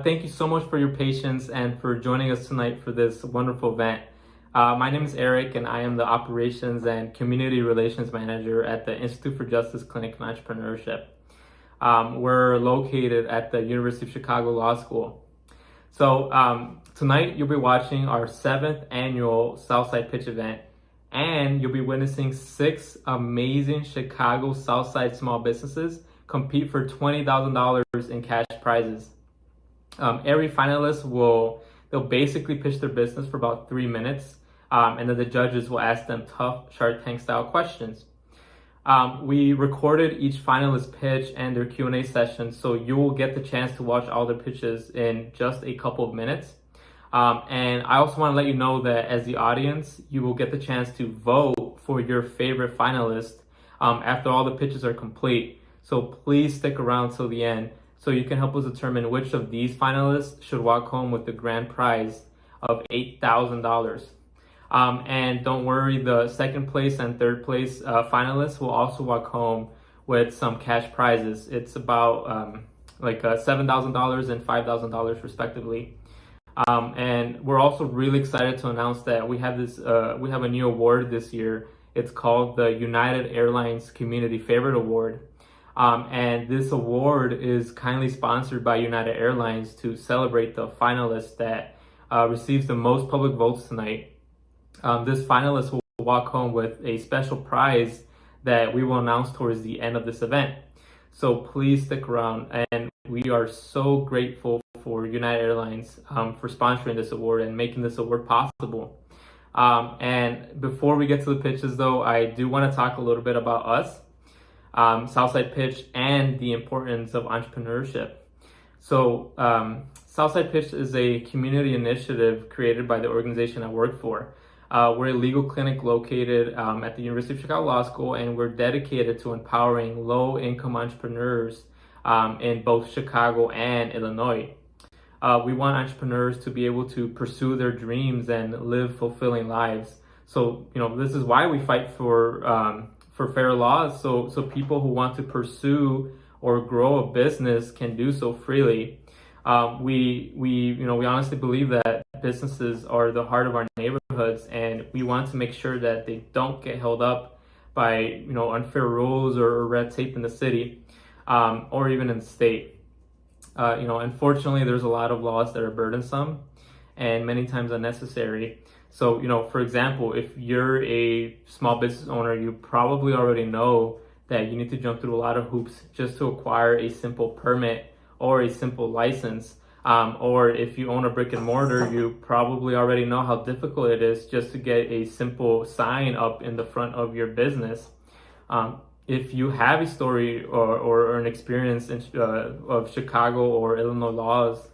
Thank you so much for your patience and for joining us tonight for this wonderful event. My name is Eric, and I am the Operations and Community Relations Manager at the Institute for Justice Clinic and Entrepreneurship. We're located at the University of Chicago Law School. So tonight you'll be watching our 7th annual Southside Pitch event, and you'll be witnessing 6 amazing Chicago Southside small businesses compete for $20,000 in cash prizes. Every finalist they'll basically pitch their business for about 3 minutes, and then the judges will ask them tough Shark Tank style questions. We recorded each finalist pitch and their Q&A session, so you will get the chance to watch all their pitches in just a couple of minutes. And I also want to let you know that as the audience, you will get the chance to vote for your favorite finalist after all the pitches are complete. So please stick around till the end so you can help us determine which of these finalists should walk home with the grand prize of $8,000. And don't worry, the second place and third place finalists will also walk home with some cash prizes. It's about $7,000 and $5,000 respectively. And we're also really excited to announce that we have a new award this year. It's called the United Airlines Community Favorite Award. And this award is kindly sponsored by United Airlines to celebrate the finalist that receives the most public votes tonight. This finalist will walk home with a special prize that we will announce towards the end of this event. So please stick around, and we are so grateful for United Airlines for sponsoring this award and making this award possible. And before we get to the pitches, though, I do want to talk a little bit about us, Southside Pitch, and the importance of entrepreneurship. So Southside Pitch is a community initiative created by the organization I work for. We're a legal clinic located at the University of Chicago Law School, and we're dedicated to empowering low-income entrepreneurs in both Chicago and Illinois. We want entrepreneurs to be able to pursue their dreams and live fulfilling lives. So, this is why we fight for fair laws, so people who want to pursue or grow a business can do so freely. We honestly believe that businesses are the heart of our neighborhoods, and we want to make sure that they don't get held up by unfair rules or red tape in the city, or even in the state. Unfortunately, there's a lot of laws that are burdensome and many times unnecessary. So, for example, if you're a small business owner, you probably already know that you need to jump through a lot of hoops just to acquire a simple permit or a simple license. Or if you own a brick and mortar, you probably already know how difficult it is just to get a simple sign up in the front of your business. If you have a story or an experience of Chicago or Illinois laws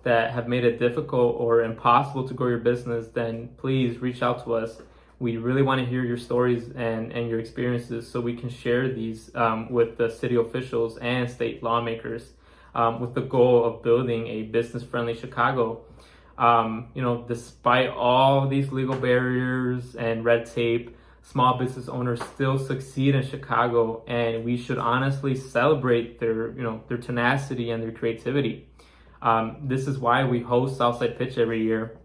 that have made it difficult or impossible to grow your business, then please reach out to us. We really want to hear your stories and your experiences so we can share these with the city officials and state lawmakers with the goal of building a business-friendly Chicago. Despite all these legal barriers and red tape, small business owners still succeed in Chicago, and we should honestly celebrate their tenacity and their creativity. This is why we host Southside Pitch every year.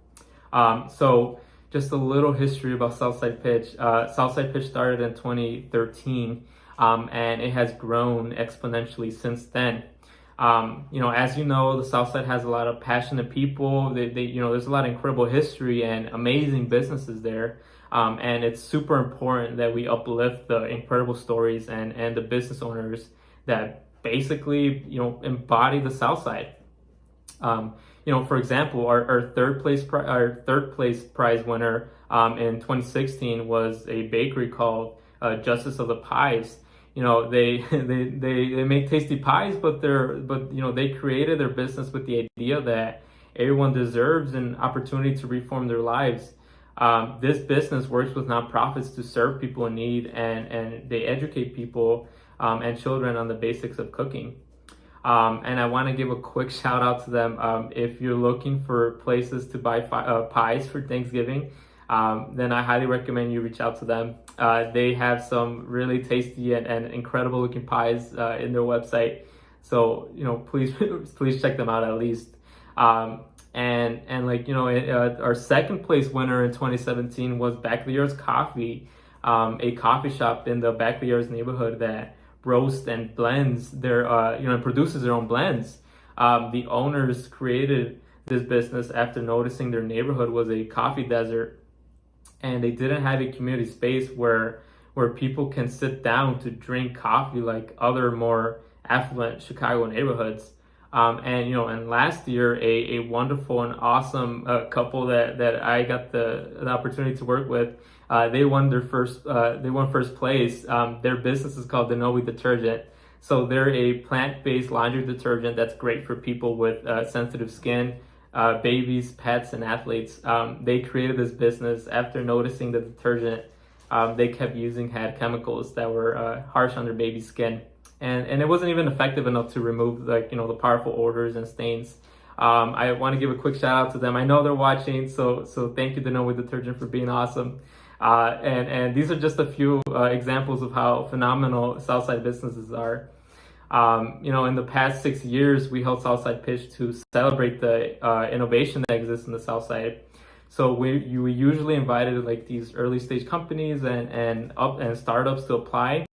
So just a little history about Southside Pitch. Southside Pitch started in 2013, and it has grown exponentially since then. As the Southside has a lot of passionate people. There's a lot of incredible history and amazing businesses there. And it's super important that we uplift the incredible stories and the business owners that basically, embody the Southside. For example, our third place prize winner in 2016 was a bakery called Justice of the Pies. They make tasty pies, but they created their business with the idea that everyone deserves an opportunity to reform their lives. This business works with nonprofits to serve people in need, and they educate people and children on the basics of cooking. And I want to give a quick shout out to them. If you're looking for places to buy pies for Thanksgiving, then I highly recommend you reach out to them. They have some really tasty and incredible looking pies in their website. So, please check them out at least. Our second place winner in 2017 was Back of the Yards Coffee, a coffee shop in the Back of the Yards neighborhood that roasts and blends and produces their own blends. The owners created this business after noticing their neighborhood was a coffee desert, and they didn't have a community space where people can sit down to drink coffee like other more affluent Chicago neighborhoods. And last year, a wonderful and awesome couple that I got the opportunity to work with, they won first place. Their business is called Magnolia Detergent. So they're a plant-based laundry detergent that's great for people with sensitive skin, babies, pets, and athletes. They created this business after noticing the detergent they kept using had chemicals that were harsh on their baby's skin. And it wasn't even effective enough to remove the powerful odors and stains. I want to give a quick shout out to them. I know they're watching, so thank you to Know With Detergent for being awesome. And these are just a few examples of how phenomenal Southside businesses are. In the past 6 years, we held Southside Pitch to celebrate the innovation that exists in the Southside. So we usually invited these early stage companies and startups to apply.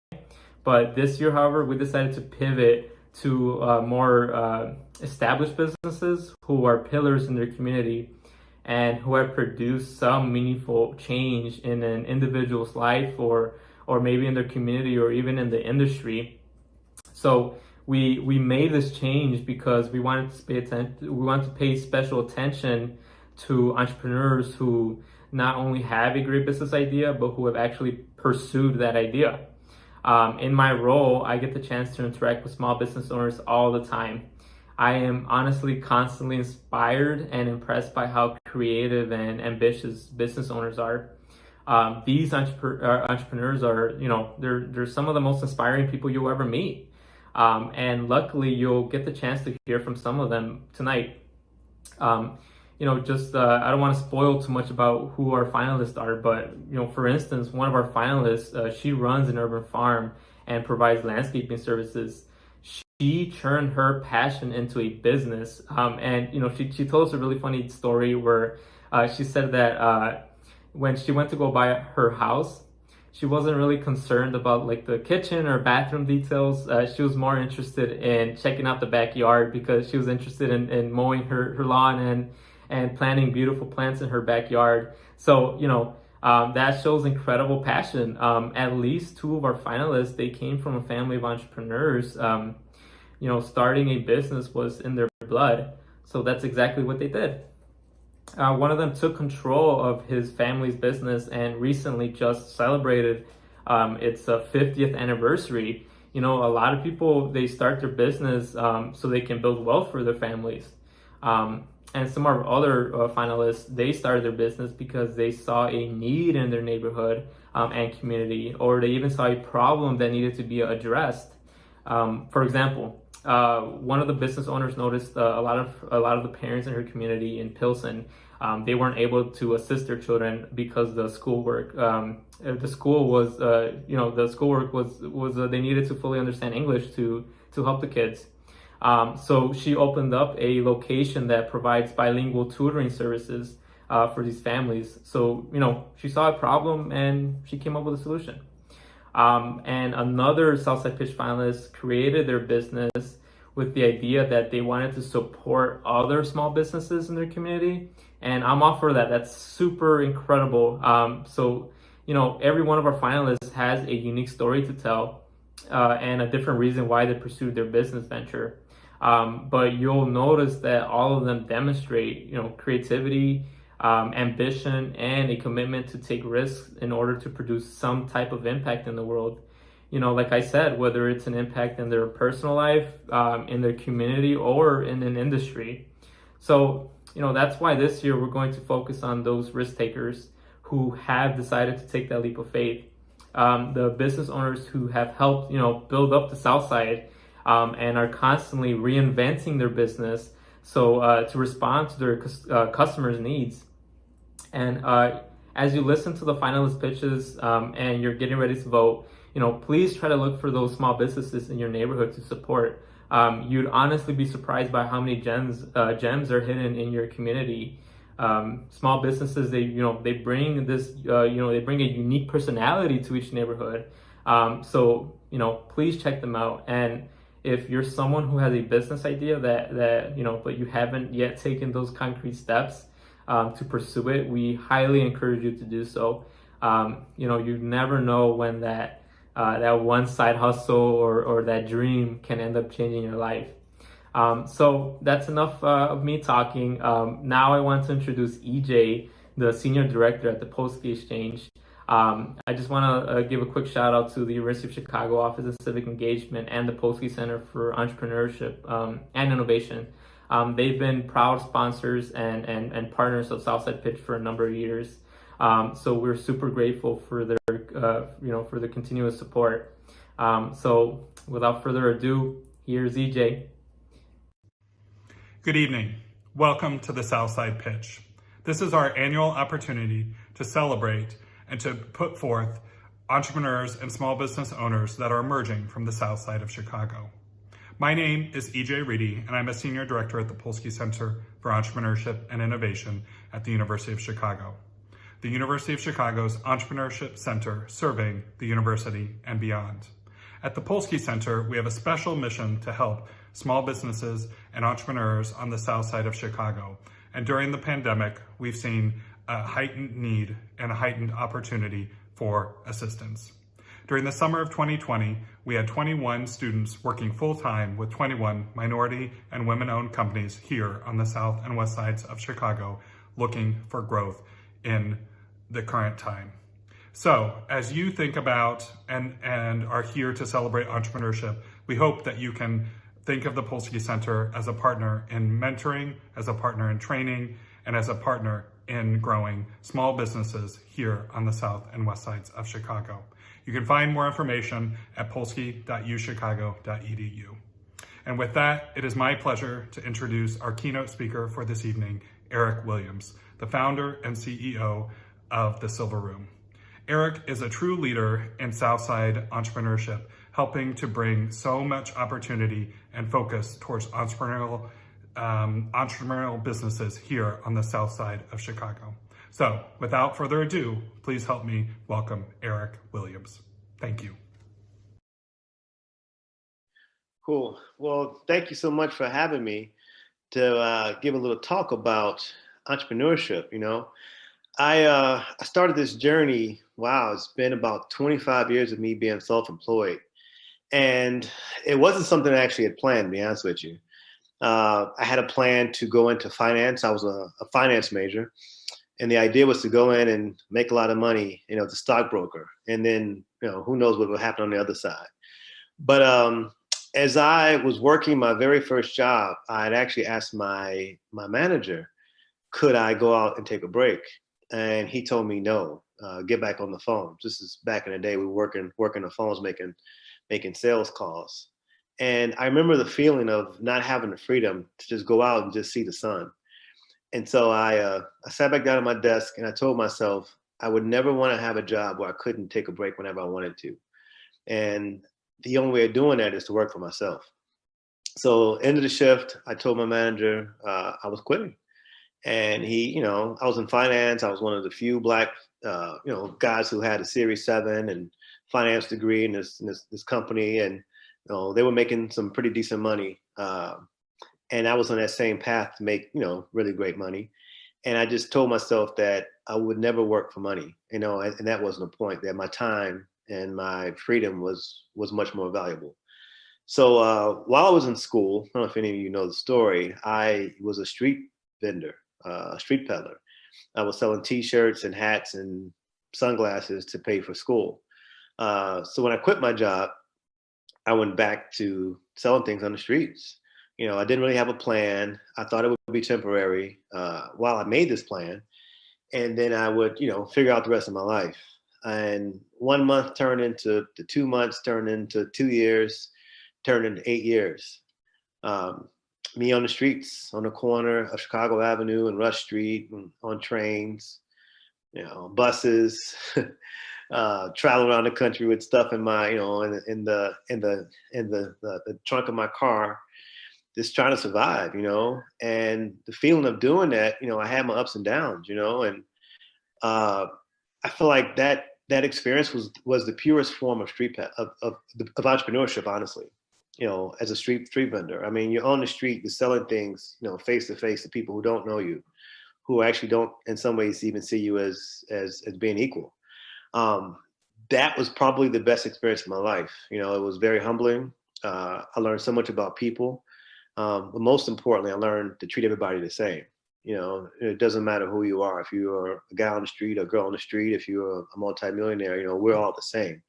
But this year, however, we decided to pivot to more established businesses who are pillars in their community and who have produced some meaningful change in an individual's life or maybe in their community or even in the industry. So we made this change because we wanted to pay attention. We wanted to pay special attention to entrepreneurs who not only have a great business idea, but who have actually pursued that idea. In my role, I get the chance to interact with small business owners all the time. I am honestly constantly inspired and impressed by how creative and ambitious business owners are. These entrepreneurs are, they're some of the most inspiring people you'll ever meet. And luckily, you'll get the chance to hear from some of them tonight. I don't want to spoil too much about who our finalists are, but, for instance, one of our finalists, she runs an urban farm and provides landscaping services. She turned her passion into a business. She told us a really funny story where she said that when she went to go buy her house, she wasn't really concerned about like the kitchen or bathroom details. She was more interested in checking out the backyard because she was interested in mowing her lawn and planting beautiful plants in her backyard. So, that shows incredible passion. At least two of our finalists, they came from a family of entrepreneurs. Starting a business was in their blood. So that's exactly what they did. One of them took control of his family's business and recently just celebrated its 50th anniversary. A lot of people, they start their business so they can build wealth for their families. And some of our other finalists, they started their business because they saw a need in their neighborhood and community, or they even saw a problem that needed to be addressed. For example, one of the business owners noticed a lot of the parents in her community in Pilsen, they weren't able to assist their children because the schoolwork was they needed to fully understand English to help the kids. So she opened up a location that provides bilingual tutoring services for these families. So, she saw a problem and she came up with a solution. And another Southside Pitch finalist created their business with the idea that they wanted to support other small businesses in their community. And I'm all for that. That's super incredible. Every one of our finalists has a unique story to tell and a different reason why they pursued their business venture. But you'll notice that all of them demonstrate, creativity, ambition, and a commitment to take risks in order to produce some type of impact in the world. Like I said, whether it's an impact in their personal life, in their community, or in an industry. So, that's why this year we're going to focus on those risk takers who have decided to take that leap of faith. The business owners who have helped, build up the South Side and are constantly reinventing their business to respond to their customers' needs. And as you listen to the finalist pitches and you're getting ready to vote, please try to look for those small businesses in your neighborhood to support. You'd honestly be surprised by how many gems are hidden in your community. Small businesses, they bring this, they bring a unique personality to each neighborhood. Please check them out. And if you're someone who has a business idea but you haven't yet taken those concrete steps to pursue it, we highly encourage you to do so. You never know when that one side hustle or that dream can end up changing your life. So that's enough of me talking. Now I want to introduce EJ, the Senior Director at the Polsky Exchange. I just want to give a quick shout out to the University of Chicago Office of Civic Engagement and the Polsky Center for Entrepreneurship and Innovation. They've been proud sponsors and partners of Southside Pitch for a number of years. So we're super grateful for their for the continuous support. So without further ado, here's EJ. Good evening. Welcome to the Southside Pitch. This is our annual opportunity to celebrate and to put forth entrepreneurs and small business owners that are emerging from the South Side of Chicago. My name is EJ Reedy, and I'm a Senior Director at the Polsky Center for Entrepreneurship and Innovation at the University of Chicago. The University of Chicago's Entrepreneurship Center serving the university and beyond. At the Polsky Center, we have a special mission to help small businesses and entrepreneurs on the South Side of Chicago. And during the pandemic, we've seen a heightened need and a heightened opportunity for assistance. During the summer of 2020, we had 21 students working full-time with 21 minority and women-owned companies here on the south and west sides of Chicago, looking for growth in the current time. So as you think about and are here to celebrate entrepreneurship, we hope that you can think of the Polsky Center as a partner in mentoring, as a partner in training, and as a partner in growing small businesses here on the south and west sides of Chicago. You can find more information at polsky.uchicago.edu. And with that, it is my pleasure to introduce our keynote speaker for this evening, Eric Williams, the founder and CEO of the Silver Room. Eric is a true leader in Southside entrepreneurship, helping to bring so much opportunity and focus towards entrepreneurial businesses here on the south side of Chicago. So without further ado, please help me welcome Eric Williams. Thank you. Cool. Well, thank you so much for having me to give a little talk about entrepreneurship. I started this journey. Wow, it's been about 25 years of me being self-employed. And it wasn't something I actually had planned, to be honest with you. I had a plan to go into finance. I was a finance major. And the idea was to go in and make a lot of money, as a stockbroker. And then, who knows what will happen on the other side. But as I was working my very first job, I had actually asked my manager, could I go out and take a break? And he told me no, get back on the phone. This is back in the day, we were working the phones, making sales calls. And I remember the feeling of not having the freedom to just go out and just see the sun. And so I sat back down at my desk and I told myself I would never want to have a job where I couldn't take a break whenever I wanted to. And the only way of doing that is to work for myself. So end of the shift, I told my manager I was quitting. And he, I was in finance. I was one of the few Black, guys who had a Series 7 and finance degree in this company. And, they were making some pretty decent money. And I was on that same path to make, really great money. And I just told myself that I would never work for money, and that wasn't the point, that my time and my freedom was much more valuable. So while I was in school, I don't know if any of you know the story, I was a street vendor, a street peddler. I was selling T-shirts and hats and sunglasses to pay for school. So when I quit my job, I went back to selling things on the streets. I didn't really have a plan. I thought it would be temporary while I made this plan. And then I would, figure out the rest of my life. And 1 month turned into 2 months, turned into 2 years, turned into 8 years. Me on the streets, on the corner of Chicago Avenue and Rush Street, and on trains, buses, traveling around the country with stuff in my, in the trunk of my car, just trying to survive, and the feeling of doing that, I had my ups and downs, and I feel like that experience was the purest form of of entrepreneurship, honestly. As a street vendor. I mean, you're on the street, you're selling things, face to face to people who don't know you, who actually don't, in some ways, even see you as being equal. That was probably the best experience of my life. It was very humbling. I learned so much about people. But most importantly, I learned to treat everybody the same. It doesn't matter who you are. If you're a guy on the street, a girl on the street, if you're a multimillionaire, we're all the same.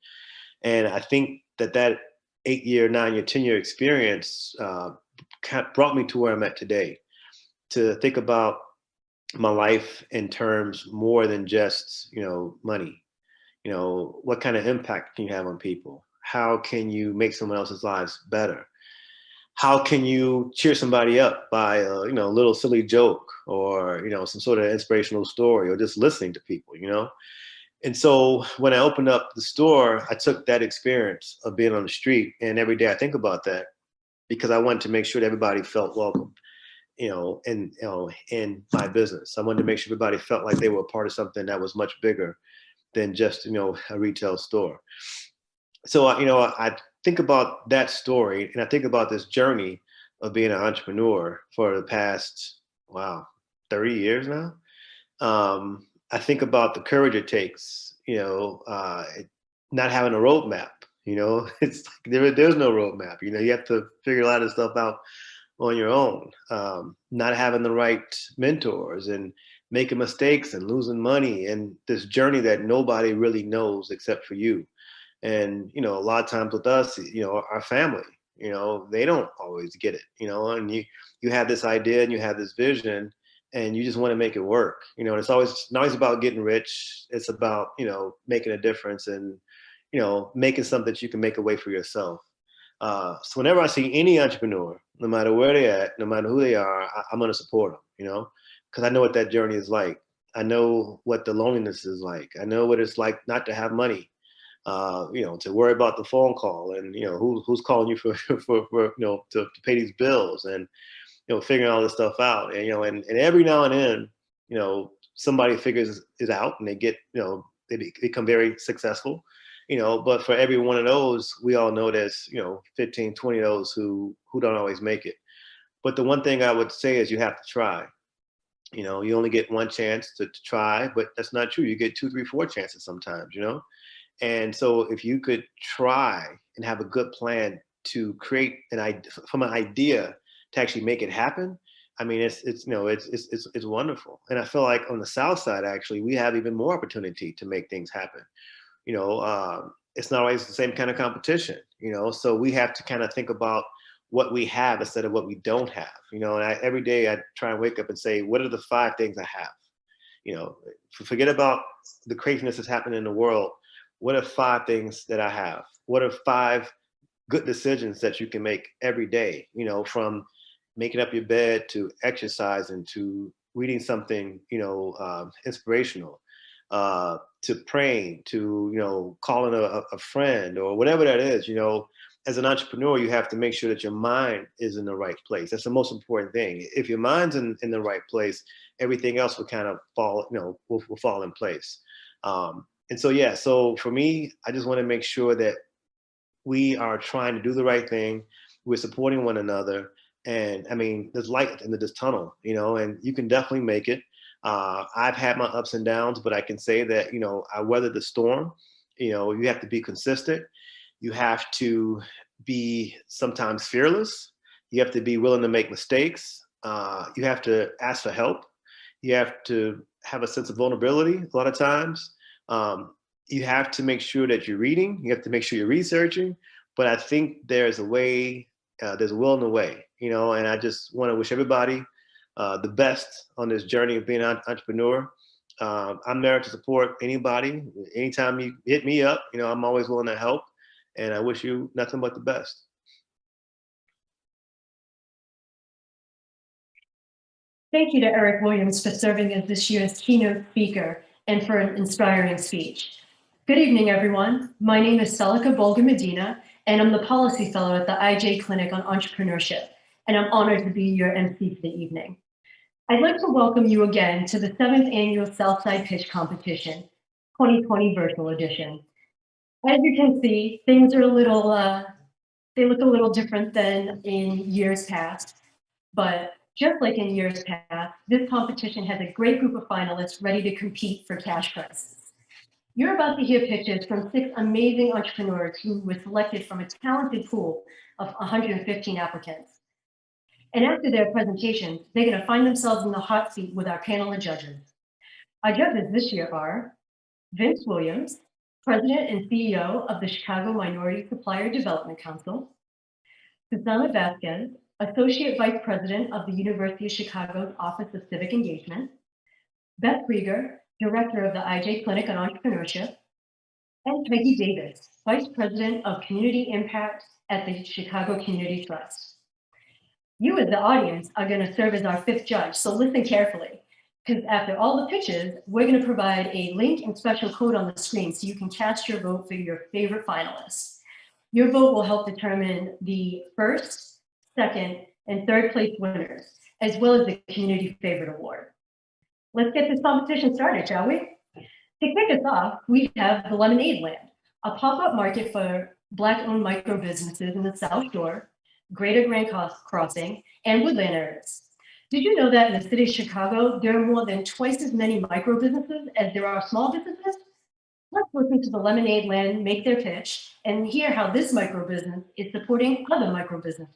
And I think that 8-year, 9-year, 10-year experience brought me to where I'm at today, to think about my life in terms more than just, money. What kind of impact can you have on people? How can you make someone else's lives better? How can you cheer somebody up by a little silly joke, or some sort of inspirational story, or just listening to people, And so when I opened up the store, I took that experience of being on the street, and every day I think about that, because I wanted to make sure that everybody felt welcome, in my business. I wanted to make sure everybody felt like they were a part of something that was much bigger than just, a retail store. So, I think about that story, and I think about this journey of being an entrepreneur for the past, 30 years now. I think about the courage it takes. not having a roadmap. It's like there's no roadmap. You have to figure a lot of stuff out on your own. Not having the right mentors and making mistakes and losing money and this journey that nobody really knows except for you. And a lot of times with us, our family, they don't always get it. And you have this idea and you have this vision and you just want to make it work. And it's always not always about getting rich. It's about making a difference and making something that you can make a way for yourself. So whenever I see any entrepreneur, no matter where they're at, no matter who they are, I'm going to support them, because I know what that journey is like. I know what the loneliness is like. I know what it's like not to have money, to worry about the phone call and, who's calling you for to pay these bills and, figuring all this stuff out. And, and every now and then, somebody figures it out and they get, they become very successful. But for every one of those, we all know there's, 15, 20 of those who don't always make it. But the one thing I would say is you have to try. You only get one chance to try, but that's not true. You get 2, 3, 4 chances sometimes, And so if you could try and have a good plan to create an idea from an idea to actually make it happen, I mean, it's wonderful. And I feel like on the South Side, actually, we have even more opportunity to make things happen. It's not always the same kind of competition, so we have to kind of think about what we have instead of what we don't have, and every day I try and wake up and say, what are the 5 things I have? Forget about the craziness that's happening in the world. What are 5 things that I have? What are 5 good decisions that you can make every day, from making up your bed to exercising to reading something, inspirational, to praying, to calling a friend or whatever that is. As an entrepreneur, you have to make sure that your mind is in the right place. That's the most important thing. If your mind's in the right place, everything else will kind of fall, will fall in place. And so, yeah, so for me, I just want to make sure that we are trying to do the right thing. We're supporting one another. And I mean, there's light at the end of this tunnel, and you can definitely make it. I've had my ups and downs, but I can say that, I weathered the storm. You have to be consistent. You have to be sometimes fearless. You have to be willing to make mistakes. You have to ask for help. You have to have a sense of vulnerability a lot of times. You have to make sure that you're reading. You have to make sure you're researching. But I think there's a way, there's a will and a way, and I just want to wish everybody the best on this journey of being an entrepreneur. I'm there to support anybody. Anytime you hit me up, I'm always willing to help. And I wish you nothing but the best. Thank you to Eric Williams for serving as this year's keynote speaker and for an inspiring speech. Good evening, everyone. My name is Salika Bolga Medina, and I'm the policy fellow at the IJ Clinic on Entrepreneurship, and I'm honored to be your MC for the evening. I'd like to welcome you again to the 7th Annual Southside Pitch Competition, 2020 Virtual Edition. As you can see, things are they look a little different than in years past, but just like in years past, this competition has a great group of finalists ready to compete for cash prizes. You're about to hear pitches from 6 amazing entrepreneurs who were selected from a talented pool of 115 applicants. And after their presentations, they're going to find themselves in the hot seat with our panel of judges. Our judges this year are Vince Williams, President and CEO of the Chicago Minority Supplier Development Council, Susana Vasquez, Associate Vice President of the University of Chicago's Office of Civic Engagement, Beth Rieger, Director of the IJ Clinic on Entrepreneurship, and Peggy Davis, Vice President of Community Impact at the Chicago Community Trust. You as the audience are going to serve as our 5th judge, so listen carefully, because after all the pitches, we're going to provide a link and special code on the screen so you can cast your vote for your favorite finalists. Your vote will help determine the 1st, 2nd, and 3rd place winners, as well as the Community Favorite Award. Let's get this competition started, shall we? To kick us off, we have the Lemonade Land, a pop-up market for Black-owned micro businesses in the South Shore, Greater Grand Crossing, and Woodland areas. Did you know that in the city of Chicago, there are more than twice as many micro businesses as there are small businesses? Let's listen to the Lemonade Land make their pitch and hear how this microbusiness is supporting other microbusinesses.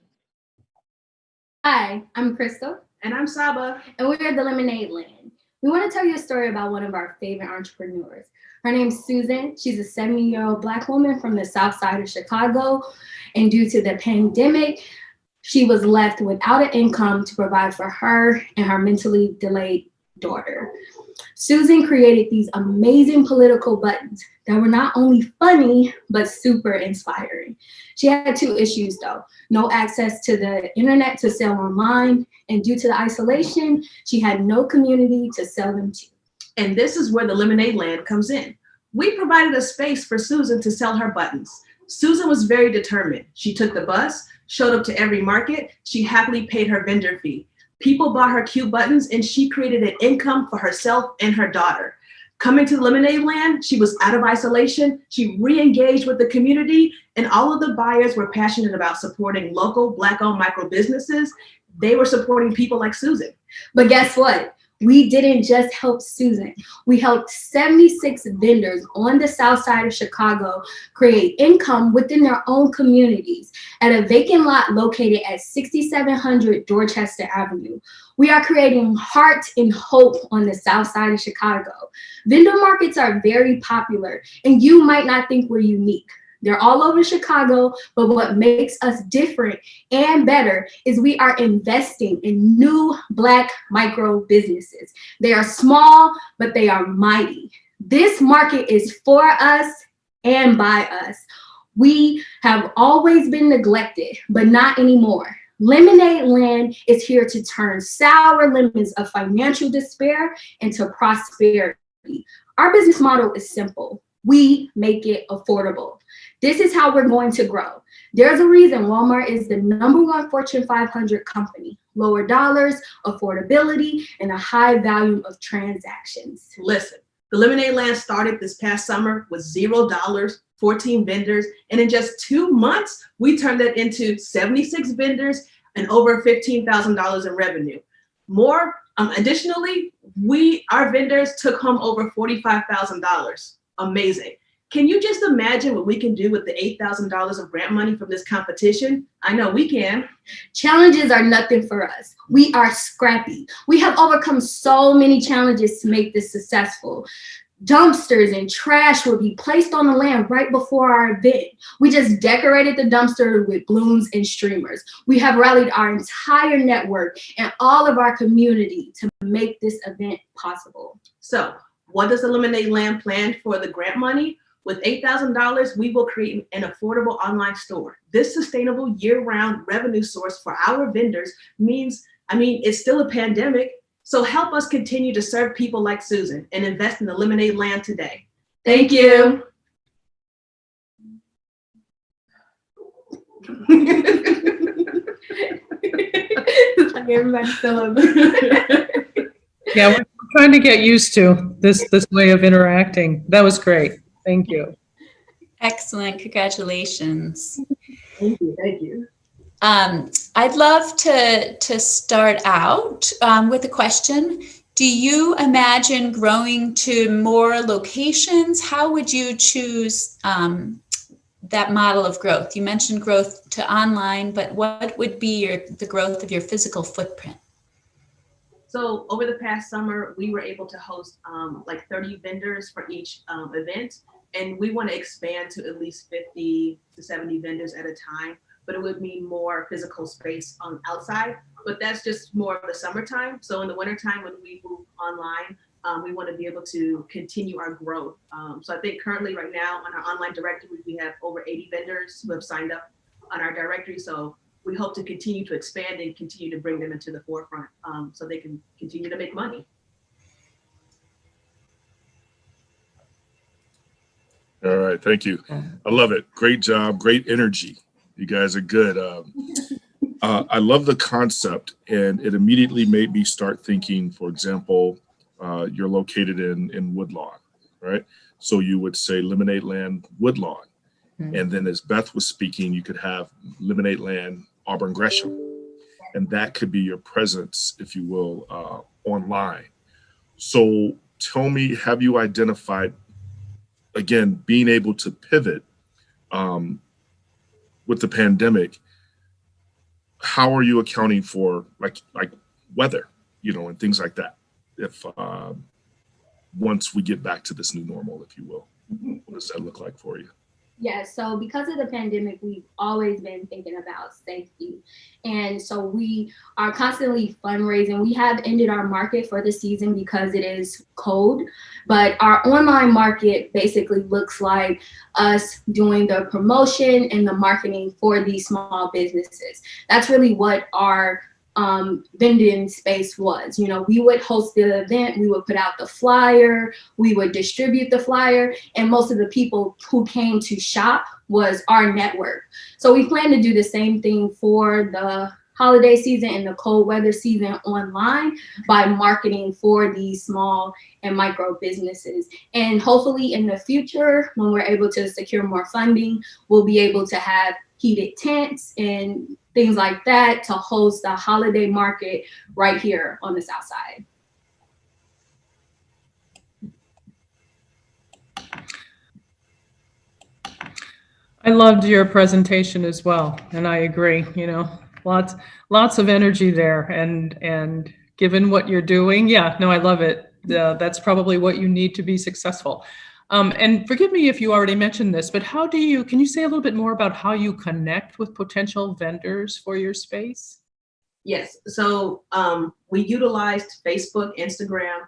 Hi, I'm Crystal. And I'm Saba. And we're the Lemonade Land. We want to tell you a story about one of our favorite entrepreneurs. Her name's Susan. She's a 70-year-old Black woman from the South Side of Chicago. And due to the pandemic, she was left without an income to provide for her and her mentally delayed daughter. Susan created these amazing political buttons that were not only funny, but super inspiring. She had two issues though: no access to the internet to sell online, and due to the isolation, she had no community to sell them to. And this is where the Lemonade Land comes in. We provided a space for Susan to sell her buttons. Susan was very determined. She took the bus, showed up to every market. She happily paid her vendor fee. People bought her cute buttons and she created an income for herself and her daughter. Coming to the Lemonade Land, she was out of isolation. She re-engaged with the community, and all of the buyers were passionate about supporting local Black-owned micro businesses. They were supporting people like Susan. But guess what? We didn't just help Susan. We helped 76 vendors on the South Side of Chicago create income within their own communities at a vacant lot located at 6700 Dorchester Avenue. We are creating heart and hope on the South Side of Chicago. Vendor markets are very popular, and you might not think we're unique. They're all over Chicago, but what makes us different and better is we are investing in new Black micro businesses. They are small, but they are mighty. This market is for us and by us. We have always been neglected, but not anymore. Lemonade Land is here to turn sour lemons of financial despair into prosperity. Our business model is simple. We make it affordable. This is how we're going to grow. There's a reason Walmart is the #1 Fortune 500 company. Lower dollars, affordability, and a high volume of transactions. Listen, the Lemonade Land started this past summer with $0, 14 vendors, and in just 2 months, we turned that into 76 vendors and over $15,000 in revenue. Additionally, our vendors took home over $45,000. Amazing. Can you just imagine what we can do with the $8,000 of grant money from this competition? I know we can. Challenges are nothing for us. We are scrappy. We have overcome so many challenges to make this successful. Dumpsters and trash will be placed on the land right before our event. We just decorated the dumpster with balloons and streamers. We have rallied our entire network and all of our community to make this event possible. So, what does the Lemonade Land plan for the grant money? With $8,000, we will create an affordable online store. This sustainable year-round revenue source for our vendors means, it's still a pandemic, so help us continue to serve people like Susan and invest in the Lemonade Land today. Thank you. It's like everybody's still over. Yeah, we're trying to get used to this way of interacting. That was great. Thank you. Excellent. Congratulations. Thank you. Thank you. I'd love to start out with a question. Do you imagine growing to more locations? How would you choose that model of growth? You mentioned growth to online, but what would be the growth of your physical footprint? So over the past summer, we were able to host like 30 vendors for each event. And we want to expand to at least 50 to 70 vendors at a time, but it would mean more physical space on outside, but that's just more of the summertime. So in the wintertime, when we move online, we want to be able to continue our growth. So I think currently right now on our online directory, we have over 80 vendors who have signed up on our directory. So we hope to continue to expand and continue to bring them into the forefront so they can continue to make money. All right, thank you. I love it. Great job, great energy. You guys are good. I love the concept, and it immediately made me start thinking, for example, you're located in Woodlawn, right? So you would say Lemonade Land Woodlawn. And then as Beth was speaking, you could have Lemonade Land Auburn Gresham. And that could be your presence, if you will, online. So tell me, have you identified again, being able to pivot with the pandemic, how are you accounting for like weather, and things like that? If once we get back to this new normal, if you will, what does that look like for you? Yeah, so because of the pandemic, we've always been thinking about safety. And so we are constantly fundraising. We have ended our market for the season because it is cold, but our online market basically looks like us doing the promotion and the marketing for these small businesses. That's really what our vending space was. We would host the event, we would put out the flyer, we would distribute the flyer, and most of the people who came to shop was our network. So we plan to do the same thing for the holiday season and the cold weather season online by marketing for these small and micro businesses. And hopefully in the future, when we're able to secure more funding, we'll be able to have heated tents and things like that to host the holiday market right here on the South Side. I loved your presentation as well, and I agree. Lots of energy there, and given what you're doing, yeah, no, I love it. That's probably what you need to be successful. And forgive me if you already mentioned this, but can you say a little bit more about how you connect with potential vendors for your space? Yes, so we utilized Facebook, Instagram,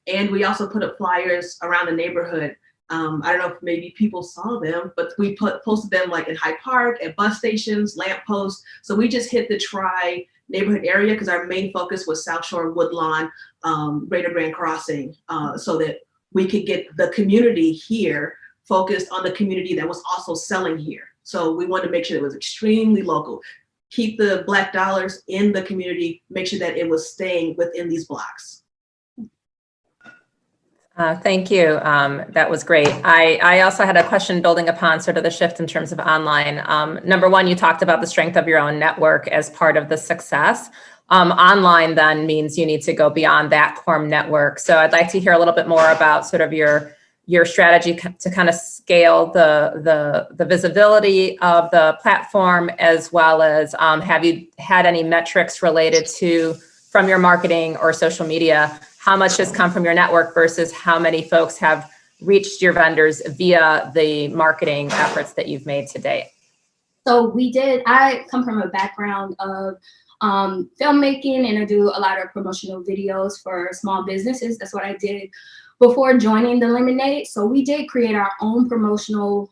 and we also put up flyers around the neighborhood. I don't know if maybe people saw them, but we posted them like in Hyde Park, at bus stations, lampposts. So we just hit the neighborhood area because our main focus was South Shore, Woodlawn, Greater Grand Crossing, so that we could get the community here focused on the community that was also selling here. So we wanted to make sure it was extremely local. Keep the Black dollars in the community, make sure that it was staying within these blocks. Thank you. That was great. I also had a question building upon sort of the shift in terms of online. Number one, you talked about the strength of your own network as part of the success. Online then means you need to go beyond that core network. So I'd like to hear a little bit more about sort of your strategy to kind of scale the visibility of the platform, as well as have you had any metrics related to, from your marketing or social media, how much has come from your network versus how many folks have reached your vendors via the marketing efforts that you've made to date? So I come from a background of filmmaking, and I do a lot of promotional videos for small businesses. That's what I did before joining the Lemonade. So we did create our own promotional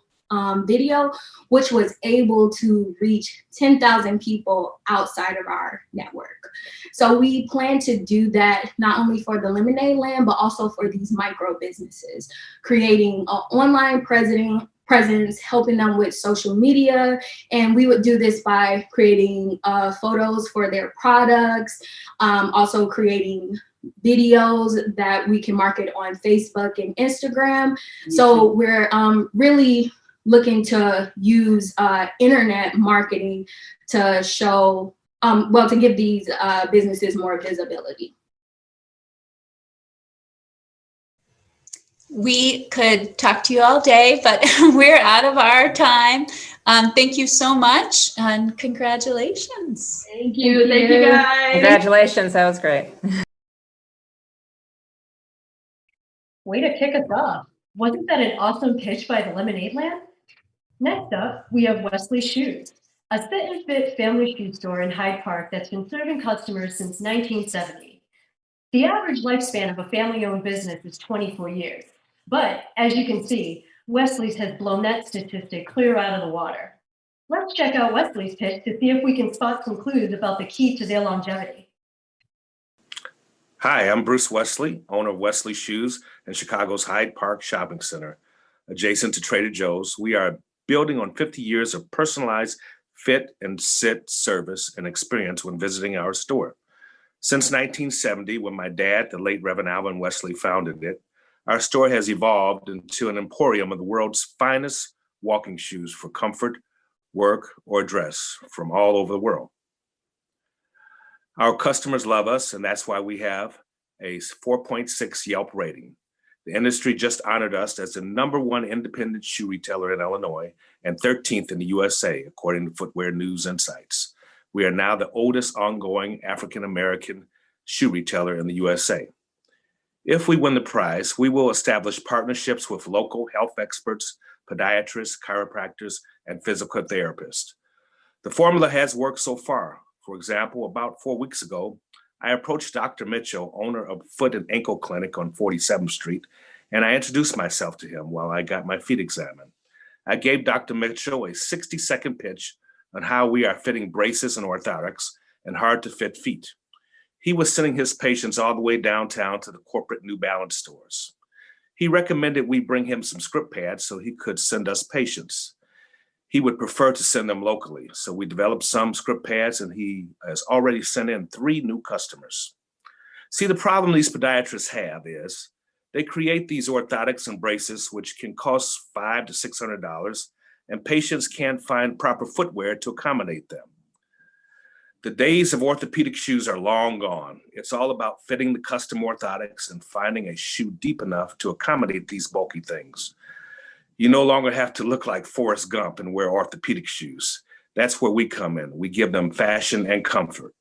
video, which was able to reach 10,000 people outside of our network. So we plan to do that not only for the Lemonade Land, but also for these micro businesses, creating an online presence, helping them with social media. And we would do this by creating photos for their products, also creating videos that we can market on Facebook and Instagram. So we're really looking to use internet marketing to show, to give these businesses more visibility. We could talk to you all day, but we're out of our time. Thank you so much, and congratulations. Thank you. Thank you, guys. Congratulations. That was great. Way to kick us off. Wasn't that an awesome pitch by the Lemonade Land? Next up, we have Wesley Shoes, a fit and fit family shoe store in Hyde Park that's been serving customers since 1970. The average lifespan of a family-owned business is 24 years. But as you can see, Wesley's has blown that statistic clear out of the water. Let's check out Wesley's pitch to see if we can spot some clues about the key to their longevity. Hi, I'm Bruce Wesley, owner of Wesley Shoes in Chicago's Hyde Park Shopping Center. Adjacent to Trader Joe's, we are building on 50 years of personalized fit and sit service and experience when visiting our store. Since 1970, when my dad, the late Reverend Alvin Wesley, founded it, our store has evolved into an emporium of the world's finest walking shoes for comfort, work, or dress from all over the world. Our customers love us, and that's why we have a 4.6 Yelp rating. The industry just honored us as the #1 independent shoe retailer in Illinois and 13th in the USA, according to Footwear News Insights. We are now the oldest ongoing African-American shoe retailer in the USA. If we win the prize, we will establish partnerships with local health experts, podiatrists, chiropractors, and physical therapists. The formula has worked so far. For example, about 4 weeks ago, I approached Dr. Mitchell, owner of Foot and Ankle Clinic on 47th Street, and I introduced myself to him while I got my feet examined. I gave Dr. Mitchell a 60-second pitch on how we are fitting braces and orthotics and hard-to-fit feet. He was sending his patients all the way downtown to the corporate New Balance stores. He recommended we bring him some script pads so he could send us patients. He would prefer to send them locally, so we developed some script pads, and he has already sent in 3 new customers. See, the problem these podiatrists have is they create these orthotics and braces, which can cost $500 to $600, and patients can't find proper footwear to accommodate them. The days of orthopedic shoes are long gone. It's all about fitting the custom orthotics and finding a shoe deep enough to accommodate these bulky things. You no longer have to look like Forrest Gump and wear orthopedic shoes. That's where we come in. We give them fashion and comfort.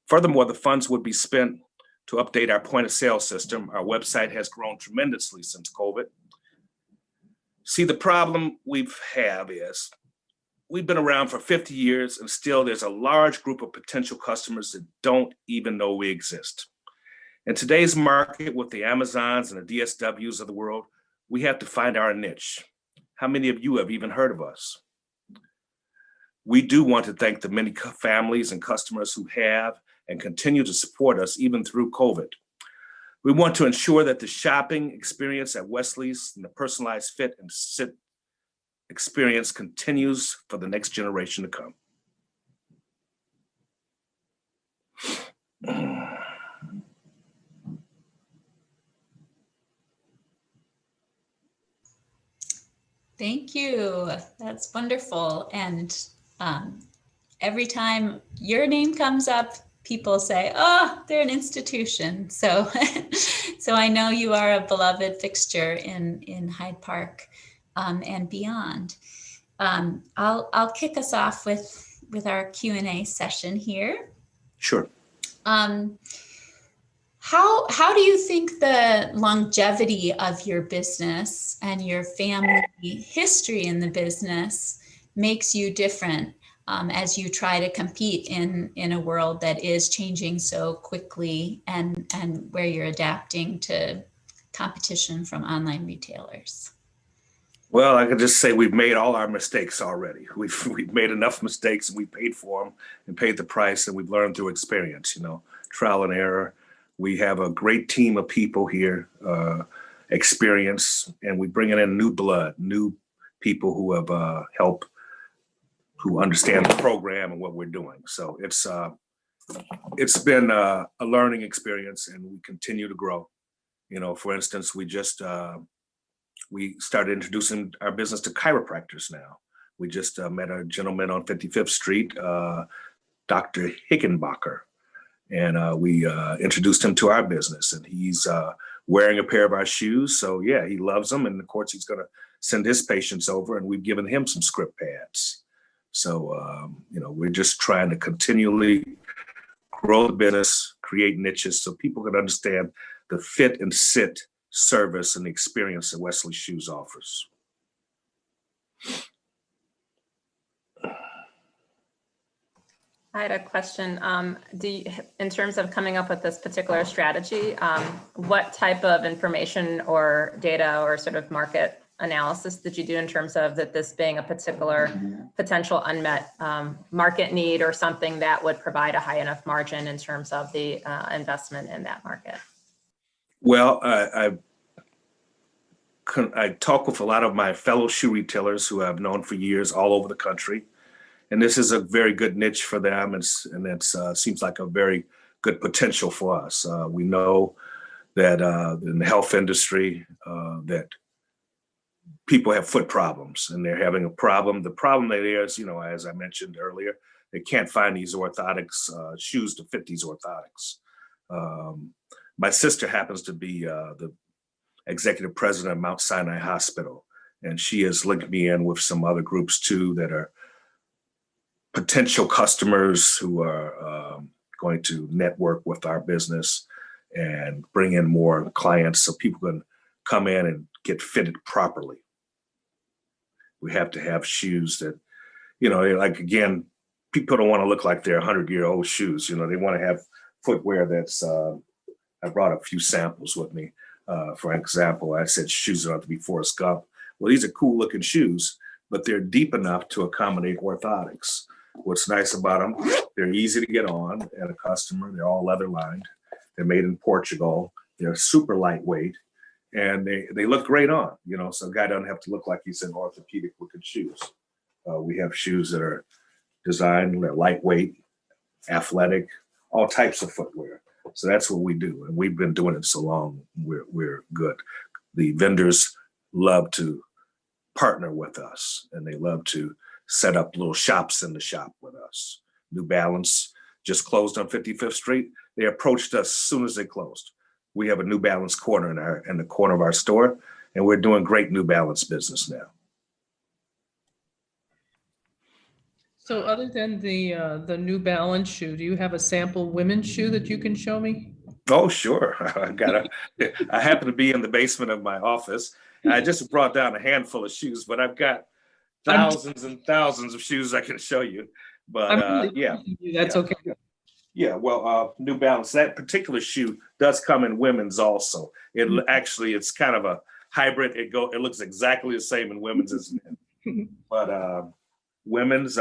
Furthermore, the funds would be spent to update our point of sale system. Our website has grown tremendously since COVID. See, the problem we have is we've been around for 50 years and still there's a large group of potential customers that don't even know we exist. In today's market with the Amazons and the DSWs of the world, we have to find our niche. How many of you have even heard of us? We do want to thank the many families and customers who have and continue to support us even through COVID. We want to ensure that the shopping experience at Wesley's and the personalized fit and sit experience continues for the next generation to come. Thank you. That's wonderful. And every time your name comes up, people say, "Oh, they're an institution." So, so I know you are a beloved fixture in Hyde Park and beyond. I'll kick us off with our Q&A session here. Sure. How do you think the longevity of your business and your family history in the business makes you different as you try to compete in a world that is changing so quickly and where you're adapting to competition from online retailers? Well, I could just say we've made all our mistakes already. We've made enough mistakes, and we paid for them and paid the price, and we've learned through experience, trial and error. We have a great team of people here, experience, and we bring in new blood, new people who have helped, who understand the program and what we're doing. So it's been a learning experience, and we continue to grow. For instance, we started introducing our business to chiropractors now. We just met a gentleman on 55th Street, Dr. Hickenbacher. And we introduced him to our business, and he's wearing a pair of our shoes. So yeah, he loves them. And of course, he's going to send his patients over, and we've given him some script pads. So, we're just trying to continually grow the business, create niches so people can understand the fit and sit service and the experience that Wesley Shoes offers. I had a question. In terms of coming up with this particular strategy, what type of information or data or sort of market analysis did you do in terms of that this being a particular potential unmet market need or something that would provide a high enough margin in terms of the investment in that market? Well, I talk with a lot of my fellow shoe retailers who I've known for years all over the country. And this is a very good niche for them, and it seems like a very good potential for us. We know that in the health industry that people have foot problems, and they're having a problem. The problem that is, as I mentioned earlier, they can't find these orthotics, shoes to fit these orthotics. My sister happens to be the executive president of Mount Sinai Hospital. And she has linked me in with some other groups too that are potential customers who are going to network with our business and bring in more clients so people can come in and get fitted properly. We have to have shoes that, you know, like, again, people don't want to look like they're 100-year-old shoes. You know, they want to have footwear that's, I brought a few samples with me. For example, I said shoes don't have to be Forrest Gump. Well, these are cool looking shoes, but they're deep enough to accommodate orthotics. What's nice about them, they're easy to get on at a customer. They're all leather lined. They're made in Portugal. They're super lightweight, and they look great on, you know, so a guy doesn't have to look like he's in orthopedic looking shoes. We have shoes that are designed, they're lightweight, athletic, all types of footwear. So that's what we do. And we've been doing it so long, we're good. The vendors love to partner with us, and they love to set up little shops in the shop with us. New Balance just closed on 55th Street. They approached us as soon as they closed. We have a New Balance corner in the corner of our store, and we're doing great New Balance business now. So other than the New Balance shoe, do you have a sample women's shoe that you can show me? Oh, sure. I happen to be in the basement of my office. I just brought down a handful of shoes, but I've got thousands and thousands of shoes I can show you. But yeah, that's okay. Yeah, well, New Balance, that particular shoe does come in women's also. It actually, it's kind of a hybrid. It looks exactly the same in women's as men. But women's,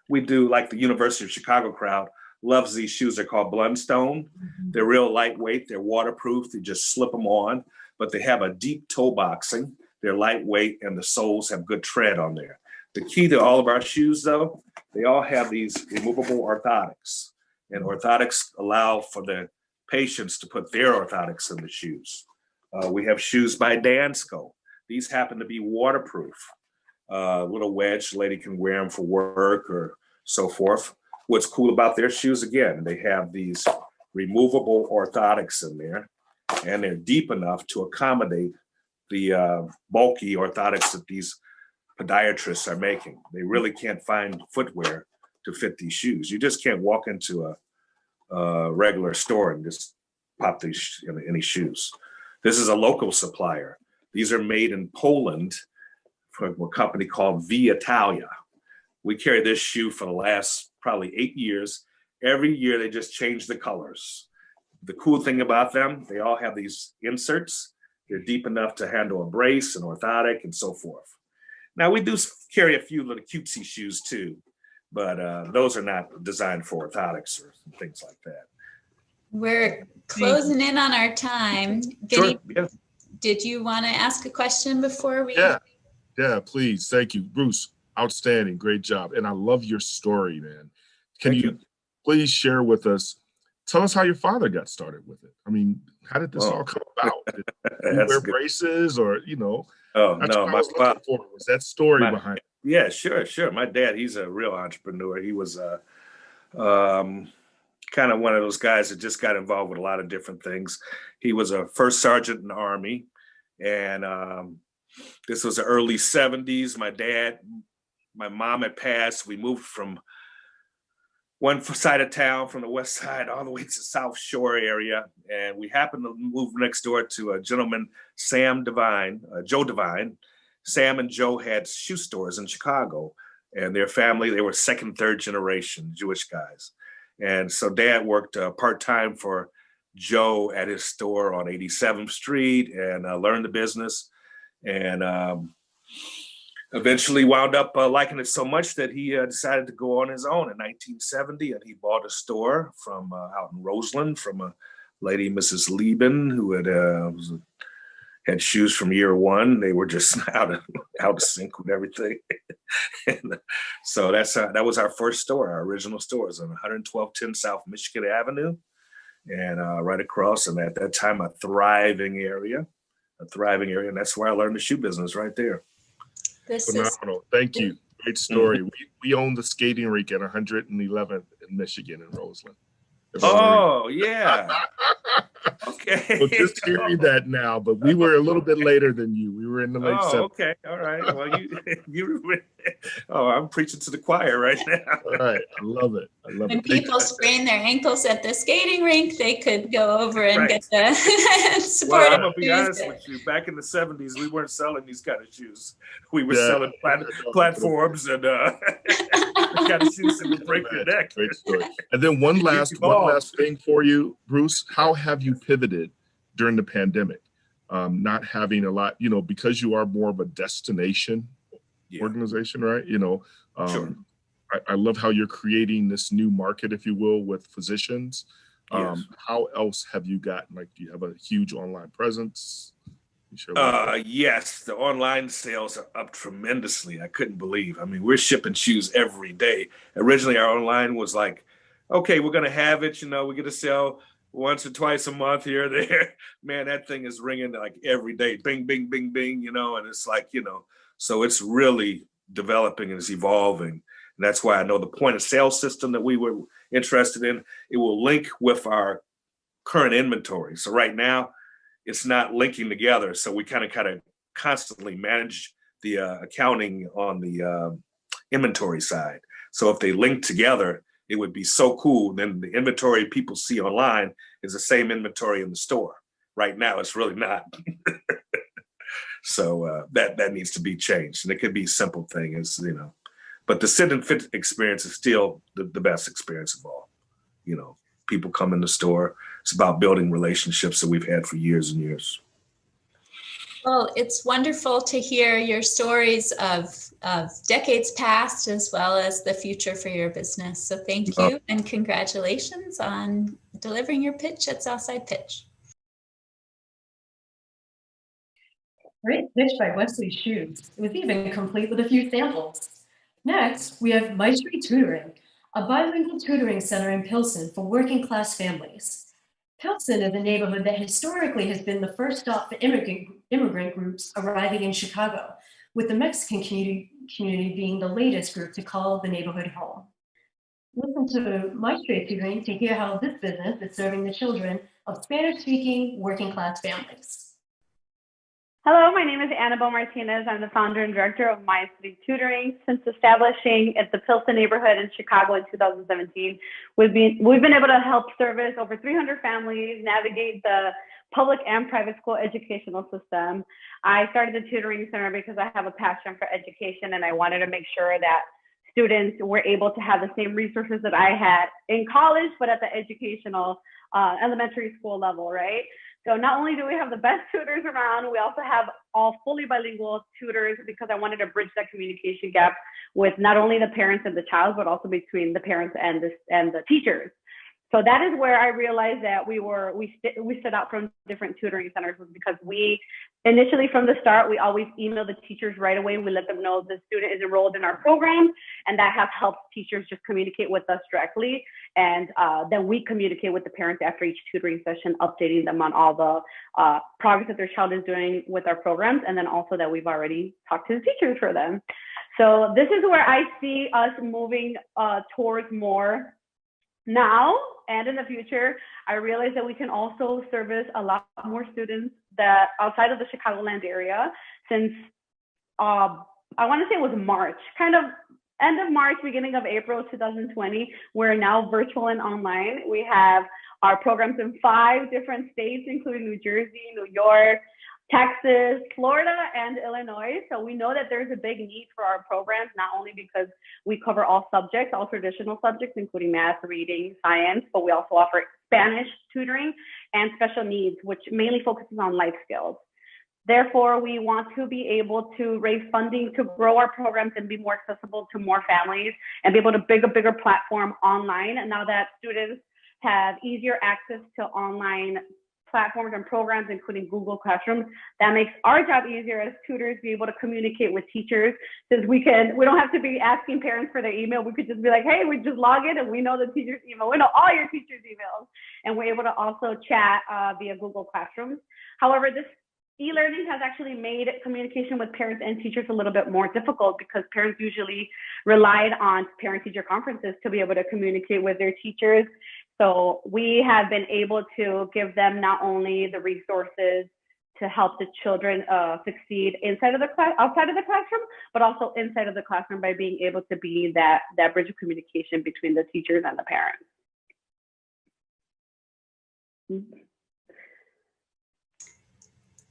we do, like the University of Chicago crowd loves these shoes. They're called Blundstone. They're real lightweight. They're waterproof. You just slip them on, but they have a deep toe boxing. They're lightweight, and the soles have good tread on there. The key to all of our shoes, though, they all have these removable orthotics. And orthotics allow for the patients to put their orthotics in the shoes. We have shoes by Dansko. These happen to be waterproof. Little wedge, the lady can wear them for work or so forth. What's cool about their shoes, again, they have these removable orthotics in there, and they're deep enough to accommodate the bulky orthotics that these podiatrists are making. They really can't find footwear to fit these shoes. You just can't walk into a regular store and just pop these in any shoes. This is a local supplier. These are made in Poland from a company called V Italia. We carry this shoe for the last probably 8 years. Every year they just change the colors. The cool thing about them, they all have these inserts. They're deep enough to handle a brace and orthotic and so forth. Now we do carry a few little cutesy shoes too, but those are not designed for orthotics or things like that. We're closing in on our time. Sure, yeah. Did you want to ask a question before we? Yeah, please. Thank you, Bruce. Outstanding. Great job. And I love your story, man. Can you please share with us, tell us how your father got started with it? I mean, how did this all come about? Did you wear braces or, you know? Oh, no. My father was that story behind it. Yeah, sure. My dad, he's a real entrepreneur. He was kind of one of those guys that just got involved with a lot of different things. He was a first sergeant in the Army, and this was the early 70s. My mom had passed. We moved from one side of town, from the west side all the way to the South Shore area, and we happened to move next door to a gentleman, Joe Devine. Sam and Joe had shoe stores in Chicago, and their family, they were second, third generation Jewish guys. And so Dad worked part-time for Joe at his store on 87th Street and learned the business, and eventually wound up liking it so much that he decided to go on his own in 1970, and he bought a store from out in Roseland from a lady, Mrs. Lieben, who had shoes from year one. They were just out of sync with everything. And so that was our first store. Our original store was on 11210 South Michigan Avenue, and right across, and at that time, a thriving area, and that's where I learned the shoe business right there. Phenomenal. Thank you. Great story. We own the skating rink at 111th in Michigan in Roseland. Oh, yeah. Okay. Okay. So just hearing that now, but we were a little bit later than you. We were in the late Oh, 70s. okay. All right. Well, I'm preaching to the choir right now. All right. I love it. I love When it. Thank people sprain their ankles at the skating rink, they could go over and Right. get the Well, supportive I'm gonna be shoes. honest with you. Back in the '70s, we weren't selling these kind of shoes. We were Yeah. selling platforms and the kind of shoes that would break your neck. Great story. And then one last thing for you, Bruce. How have you pivoted during the pandemic? Not having a lot, because you are more of a destination organization, right? Sure. I love how you're creating this new market, if you will, with physicians. Yes. How else have you gotten, do you have a huge online presence? Yes, the online sales are up tremendously. I couldn't believe. I mean, we're shipping shoes every day. Originally, our online was like, okay, we're gonna have it. We get to sell once or twice a month here or there. Man, that thing is ringing like every day. Bing, bing, bing, bing. And it's like, so it's really developing and it's evolving. And that's why I know the point of sale system that we were interested in, it will link with our current inventory. So right now, it's not linking together. So we kind of constantly manage the accounting on the inventory side. So if they link together, it would be so cool. Then the inventory people see online is the same inventory in the store. Right now, it's really not. So that needs to be changed. And it could be a simple thing but the sit and fit experience is still the best experience of all. People come in the store. It's about building relationships that we've had for years and years. Well, it's wonderful to hear your stories of decades past as well as the future for your business. So thank you and congratulations on delivering your pitch at Southside Pitch. Great pitch by Wesley Shoes. It was even complete with a few samples. Next, we have City Tutoring, a bilingual tutoring center in Pilsen for working class families. Pilsen is a neighborhood that historically has been the first stop for immigrant groups arriving in Chicago, with the Mexican community being the latest group to call the neighborhood home. Listen to City Tutoring to hear how this business is serving the children of Spanish-speaking working class families. Hello, my name is Annabelle Martinez. I'm the founder and director of City Tutoring. Since establishing at the Pilsen neighborhood in Chicago in 2017, we've been able to help service over 300 families navigate the public and private school educational system. I started the tutoring center because I have a passion for education and I wanted to make sure that students were able to have the same resources that I had in college, but at the educational elementary school level, right? So not only do we have the best tutors around, we also have all fully bilingual tutors because I wanted to bridge that communication gap with not only the parents and the child, but also between the parents and the teachers. So that is where I realized that we stood out from different tutoring centers, was because we initially from the start, we always email the teachers right away. We let them know the student is enrolled in our program, and that has helped teachers just communicate with us directly. And then we communicate with the parents after each tutoring session, updating them on all the progress that their child is doing with our programs, and then also that we've already talked to the teachers for them. So this is where I see us moving towards more now and in the future. I realize that we can also service a lot more students that outside of the Chicagoland area. Since I want to say it was March, kind of end of March, beginning of April 2020, we're now virtual and online. We have our programs in 5 different states, including New Jersey, New York, Texas, Florida, and Illinois. So we know that there's a big need for our programs, not only because we cover all subjects, all traditional subjects, including math, reading, science, but we also offer Spanish tutoring and special needs, which mainly focuses on life skills. Therefore, we want to be able to raise funding to grow our programs and be more accessible to more families and be able to build a bigger platform online. And now that students have easier access to online platforms and programs, including Google Classroom, that makes our job easier as tutors, be able to communicate with teachers, since we don't have to be asking parents for their email. We could just be like, hey, we just log in and we know the teacher's email. We know all your teachers' emails. And we're able to also chat via Google Classrooms. However, this e-learning has actually made communication with parents and teachers a little bit more difficult, because parents usually relied on parent-teacher conferences to be able to communicate with their teachers. So we have been able to give them not only the resources to help the children succeed inside of the class, outside of the classroom, but also inside of the classroom by being able to be that bridge of communication between the teachers and the parents.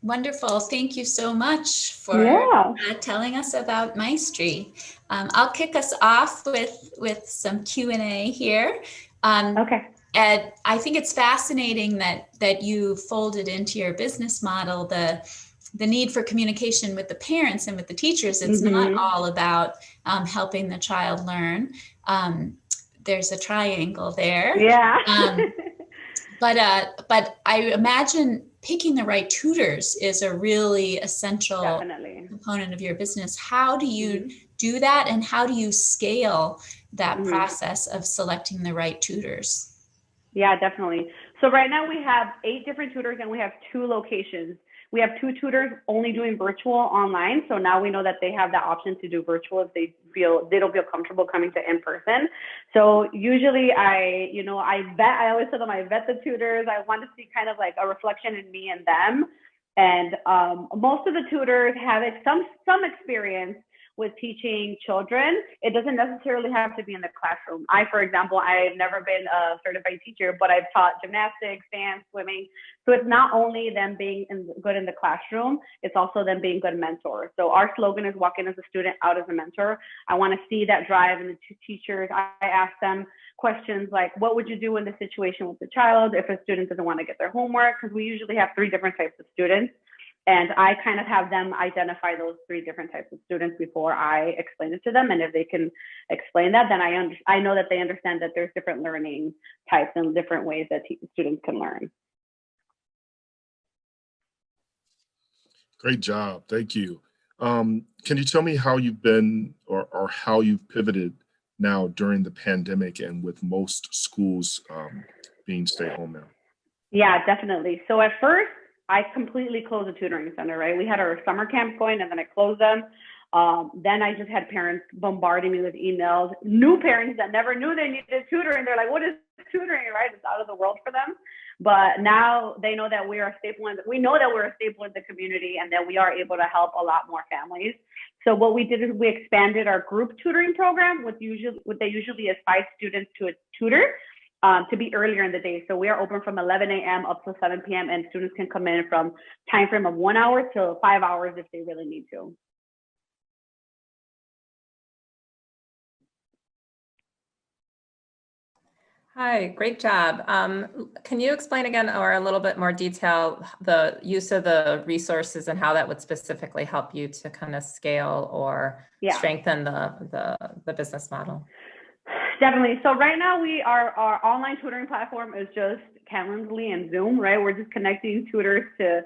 Wonderful. Thank you so much for telling us about Maestri. I'll kick us off with some Q&A here. Okay. And I think it's fascinating that you folded into your business model the need for communication with the parents and with the teachers. It's not all about helping the child learn. There's a triangle there. Yeah. But I imagine picking the right tutors is a really essential component of your business. How do you do that, and how do you scale that process of selecting the right tutors? Yeah, definitely. So right now we have 8 different tutors and we have 2 locations. We have 2 tutors only doing virtual online. So now we know that they have the option to do virtual if they don't feel comfortable coming to in person. So usually I always tell them I vet the tutors. I want to see kind of like a reflection in me and them. And most of the tutors have some experience with teaching children. It doesn't necessarily have to be in the classroom. For example, I've never been a certified teacher, but I've taught gymnastics, dance, swimming. So it's not only them being good in the classroom, it's also them being good mentors. So our slogan is walk in as a student, out as a mentor. I want to see that drive in the teachers. I ask them questions like, what would you do in this situation with the child if a student doesn't want to get their homework? Because we usually have 3 different types of students. And I kind of have them identify those 3 different types of students before I explain it to them. And if they can explain that, then I know that they understand that there's different learning types and different ways that students can learn. Great job. Thank you. Can you tell me how you've been or how you've pivoted now during the pandemic and with most schools being stay home now? Yeah, definitely. So at first, I completely closed the tutoring center, right? We had our summer camp going and then I closed them. Then I just had parents bombarding me with emails, new parents that never knew they needed tutoring. They're like, what is tutoring, right? It's out of the world for them. But now they know that we are a staple we know that we're a staple in the community and that we are able to help a lot more families. So what we did is we expanded our group tutoring program what they usually is 5 students to a tutor. To be earlier in the day. So we are open from 11 a.m. up to 7 p.m. and students can come in from time frame of 1 hour to 5 hours if they really need to. Hi, great job. Can you explain again or a little bit more detail the use of the resources and how that would specifically help you to kind of scale or strengthen the business model? Definitely. So right now our online tutoring platform is just Calendly and Zoom, right? We're just connecting tutors to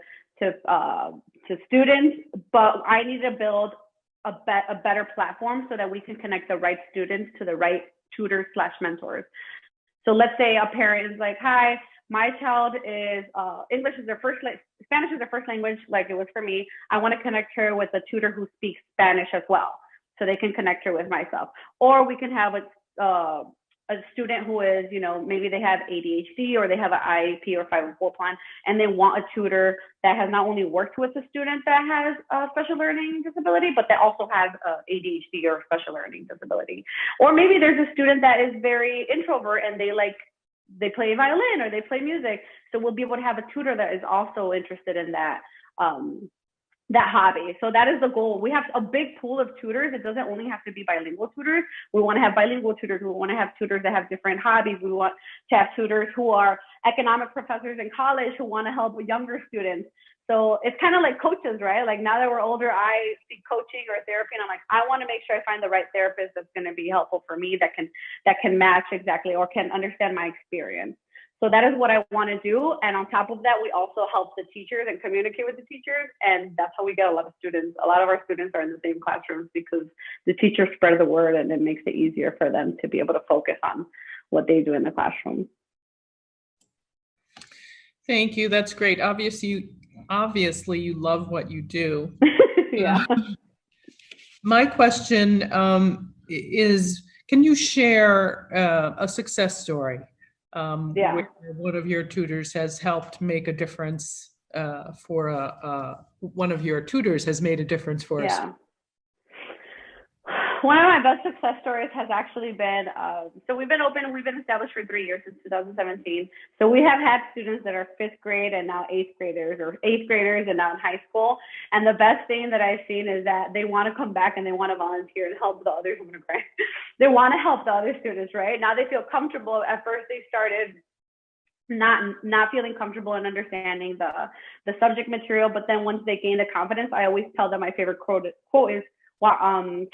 students, but I need to build a better platform so that we can connect the right students to the right tutors / mentors. So let's say a parent is like, hi, my child is English is their first Spanish is their first language, like it was for me. I want to connect her with a tutor who speaks Spanish as well, so they can connect her with myself. Or we can have a student who is, maybe they have ADHD or they have an IEP or 504 plan, and they want a tutor that has not only worked with a student that has a special learning disability, but that also has ADHD or special learning disability. Or maybe there's a student that is very introvert and they play violin or they play music. So we'll be able to have a tutor that is also interested in that hobby. So that is the goal. We have a big pool of tutors. It doesn't only have to be bilingual tutors. We want to have bilingual tutors. We want to have tutors that have different hobbies. We want to have tutors who are economic professors in college who want to help younger students. So it's kind of like coaches, right? Like now that we're older, I see coaching or therapy and I'm like, I want to make sure I find the right therapist that's going to be helpful for me, that can match exactly or can understand my experience. So that is what I want to do. And on top of that, we also help the teachers and communicate with the teachers. And that's how we get a lot of students. A lot of our students are in the same classrooms because the teachers spread the word and it makes it easier for them to be able to focus on what they do in the classroom. Thank you. That's great. Obviously you love what you do. Yeah. My question is, can you share a success story Yeah. where one of your tutors has helped make a difference one of your tutors has made a difference for us. Yeah. One of my best success stories has actually been, so we've been established for 3 years, since 2017. So we have had students that are 5th grade and now 8th graders, or 8th graders and now in high school. And the best thing that I've seen is that they want to come back and they want to volunteer and help the others. I'm going to cry. They want to help the other students, right? Now they feel comfortable. At first they started not feeling comfortable in understanding the subject material, but then once they gain the confidence, I always tell them my favorite quote is,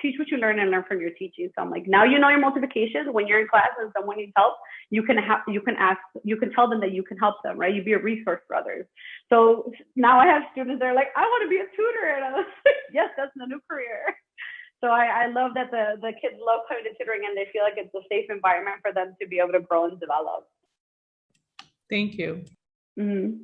teach what you learn and learn from your teaching. So I'm like, now you know your multiplications. When you're in class and someone needs help, you can tell them that you can help them, right? You be a resource for others. So now I have students that are like, I want to be a tutor, and I was like, yes, that's the new career. So I love that the kids love coming to tutoring and they feel like it's a safe environment for them to be able to grow and develop. Thank you. Mm-hmm.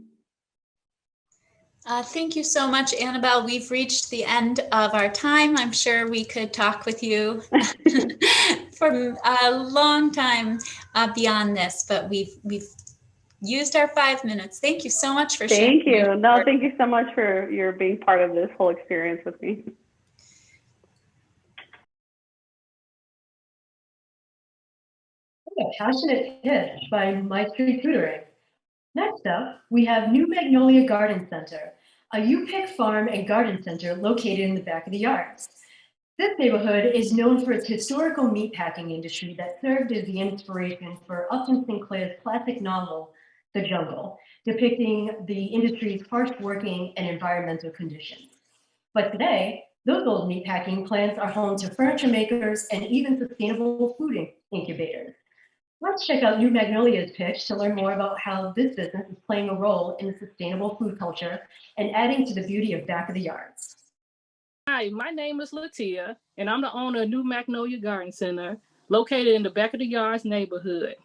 Thank you so much, Annabelle. We've reached the end of our time. I'm sure we could talk with you for a long time beyond this, but we've used our 5 minutes. Thank you so much for sharing. Thank you. No, thank you so much for your being part of this whole experience with me. A passionate pitch by City Tutoring. Next up, we have New Magnolia Garden Center, a U-Pick farm and garden center located in the back of the yards. This neighborhood is known for its historical meatpacking industry that served as the inspiration for Upton Sinclair's classic novel, The Jungle, depicting the industry's harsh working and environmental conditions. But today, those old meatpacking plants are home to furniture makers and even sustainable food incubators. Let's check out New Magnolia's pitch to learn more about how this business is playing a role in the sustainable food culture and adding to the beauty of back of the yards. Hi, my name is Latia, and I'm the owner of New Magnolia Garden Center, located in the back of the yards neighborhood.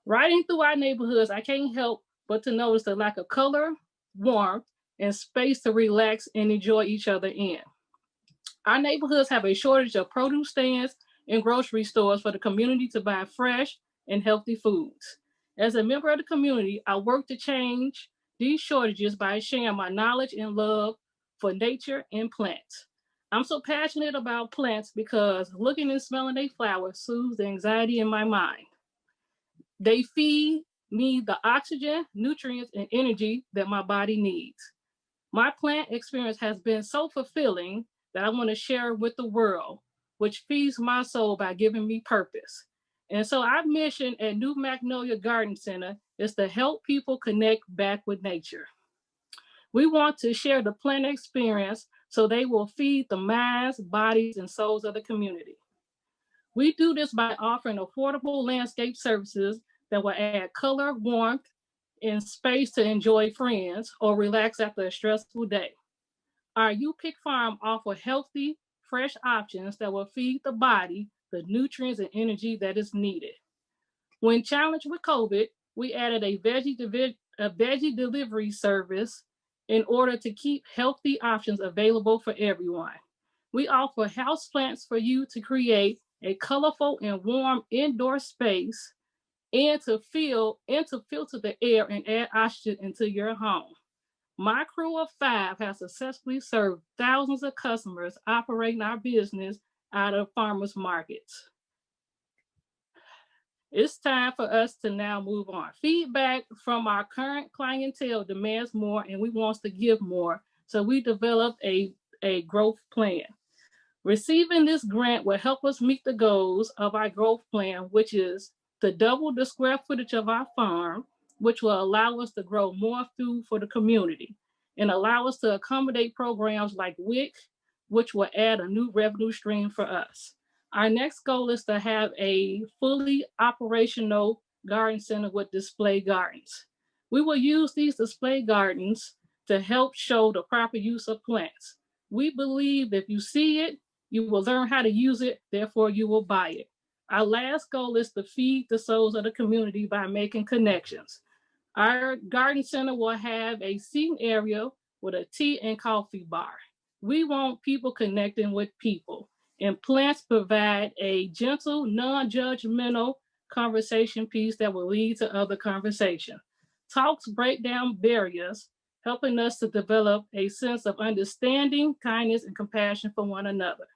Riding through our neighborhoods, I can't help but to notice the lack of color, warmth, and space to relax and enjoy each other in. Our neighborhoods have a shortage of produce stands and grocery stores for the community to buy fresh and healthy foods. As a member of the community, I work to change these shortages by sharing my knowledge and love for nature and plants. I'm so passionate about plants because looking and smelling their flowers soothes the anxiety in my mind. They feed me the oxygen, nutrients, and energy that my body needs. My plant experience has been so fulfilling that I want to share with the world, which feeds my soul by giving me purpose. And so our mission at New Magnolia Garden Center is to help people connect back with nature. We want to share the plant experience so they will feed the minds, bodies, and souls of the community. We do this by offering affordable landscape services that will add color, warmth, and space to enjoy friends or relax after a stressful day. Our U-Pick farm offers healthy, fresh options that will feed the body the nutrients and energy that is needed. When challenged with COVID, we added a veggie delivery service in order to keep healthy options available for everyone. We offer houseplants for you to create a colorful and warm indoor space and to filter the air and add oxygen into your home. My crew of 5 has successfully served thousands of customers operating our business out of farmers markets. It's time for us to now move on. Feedback from our current clientele demands more and we want to give more. So we developed a growth plan. Receiving this grant will help us meet the goals of our growth plan, which is to double the square footage of our farm, which will allow us to grow more food for the community and allow us to accommodate programs like WIC, which will add a new revenue stream for us. Our next goal is to have a fully operational garden center with display gardens. We will use these display gardens to help show the proper use of plants. We believe if you see it, you will learn how to use it, therefore you will buy it. Our last goal is to feed the souls of the community by making connections. Our garden center will have a seating area with a tea and coffee bar. We want people connecting with people, and plants provide a gentle, non-judgmental conversation piece that will lead to other conversation. Talks break down barriers, helping us to develop a sense of understanding, kindness, and compassion for one another.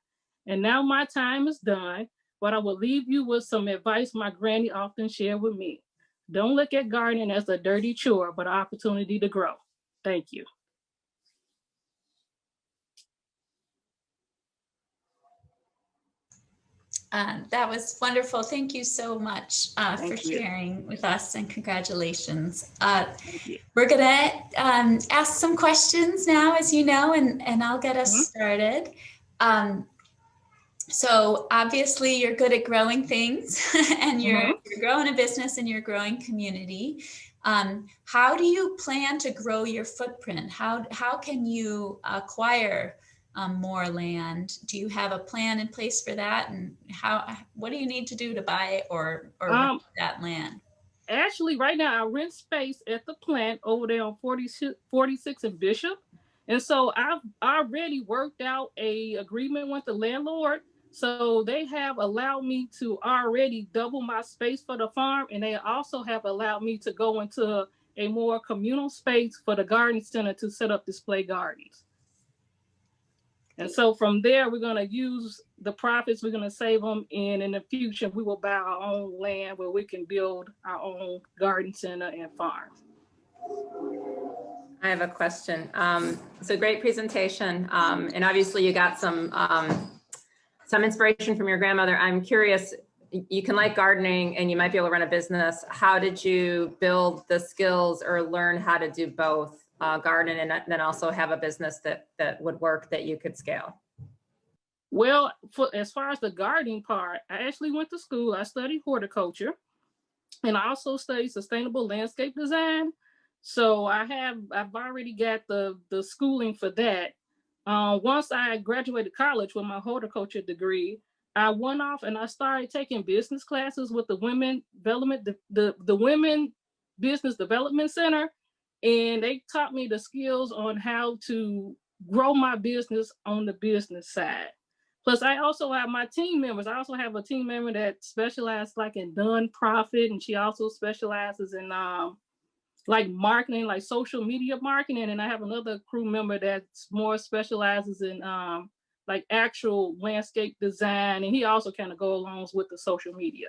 And now my time is done, but I will leave you with some advice my granny often shared with me. Don't look at gardening as a dirty chore, but an opportunity to grow. Thank you. That was wonderful. Thank you so much for Thank you. sharing with us, and congratulations. Thank you. We're gonna ask some questions now, as you know, and I'll get us started. So obviously you're good at growing things and you're growing a business and you're growing community. How do you plan to grow your footprint? How can you acquire more land? Do you have a plan in place for that? And what do you need to do to buy or rent that land? Actually, right now I rent space at the plant over there on 46 and Bishop. And so I've already worked out a agreement with the landlord. So they have allowed me to already double my space for the farm. And they also have allowed me to go into a more communal space for the garden center to set up display gardens. And so from there, we're going to use the profits, we're going to save them, and in the future, we will buy our own land where we can build our own garden center and farm. I have a question. It's a great presentation, and obviously you got some inspiration from your grandmother. I'm curious, you can like gardening and you might be able to run a business. How did you build the skills or learn how to do both? Garden and then also have a business that would work, that you could scale? Well, as far as the gardening part, I actually went to school. I studied horticulture, and I also studied sustainable landscape design. So I've already got the schooling for that. Once I graduated college with my horticulture degree, I went off and I started taking business classes with the Women Business Development Center. And they taught me the skills on how to grow my business on the business side. Plus, I also have my team members. I also have a team member that specializes like in nonprofit, and she also specializes in like marketing, like social media marketing. And I have another crew member that's more specializes in like actual landscape design, and he also kind of goes along with the social media.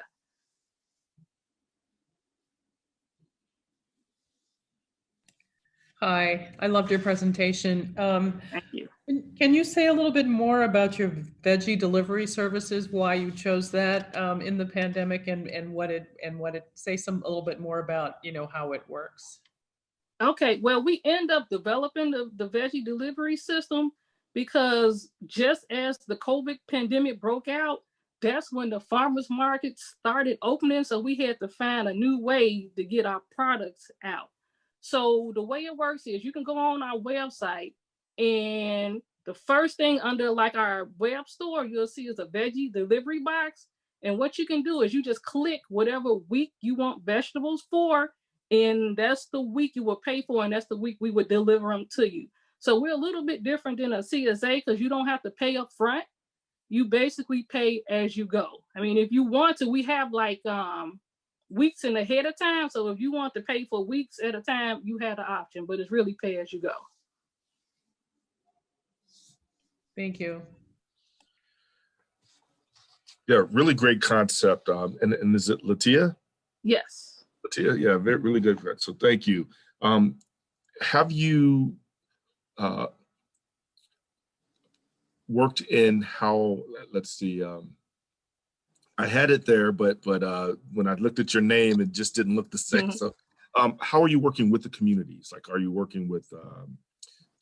Hi, I loved your presentation. Thank you. Can you say a little bit more about your veggie delivery services, why you chose that in the pandemic, and what it say a little bit more about, how it works? Okay, well, we end up developing the veggie delivery system because just as the COVID pandemic broke out, that's when the farmers markets started opening. So we had to find a new way to get our products out. So the way it works is you can go on our website, and the first thing under like our web store, you'll see is a veggie delivery box. And what you can do is you just click whatever week you want vegetables for, and that's the week you will pay for, and that's the week we would deliver them to you. So we're a little bit different than a CSA because you don't have to pay up front. You basically pay as you go. I mean, if you want to, we have like weeks in ahead of time. So if you want to pay for weeks at a time, you have the option, but it's really pay as you go. Thank you. Yeah, really great concept. And is it Latia? Yes. Latia, yeah, really good. So thank you. Have you worked in how, let's see, I had it there, but when I looked at your name, it just didn't look the same. So how are you working with the communities? Like, are you working with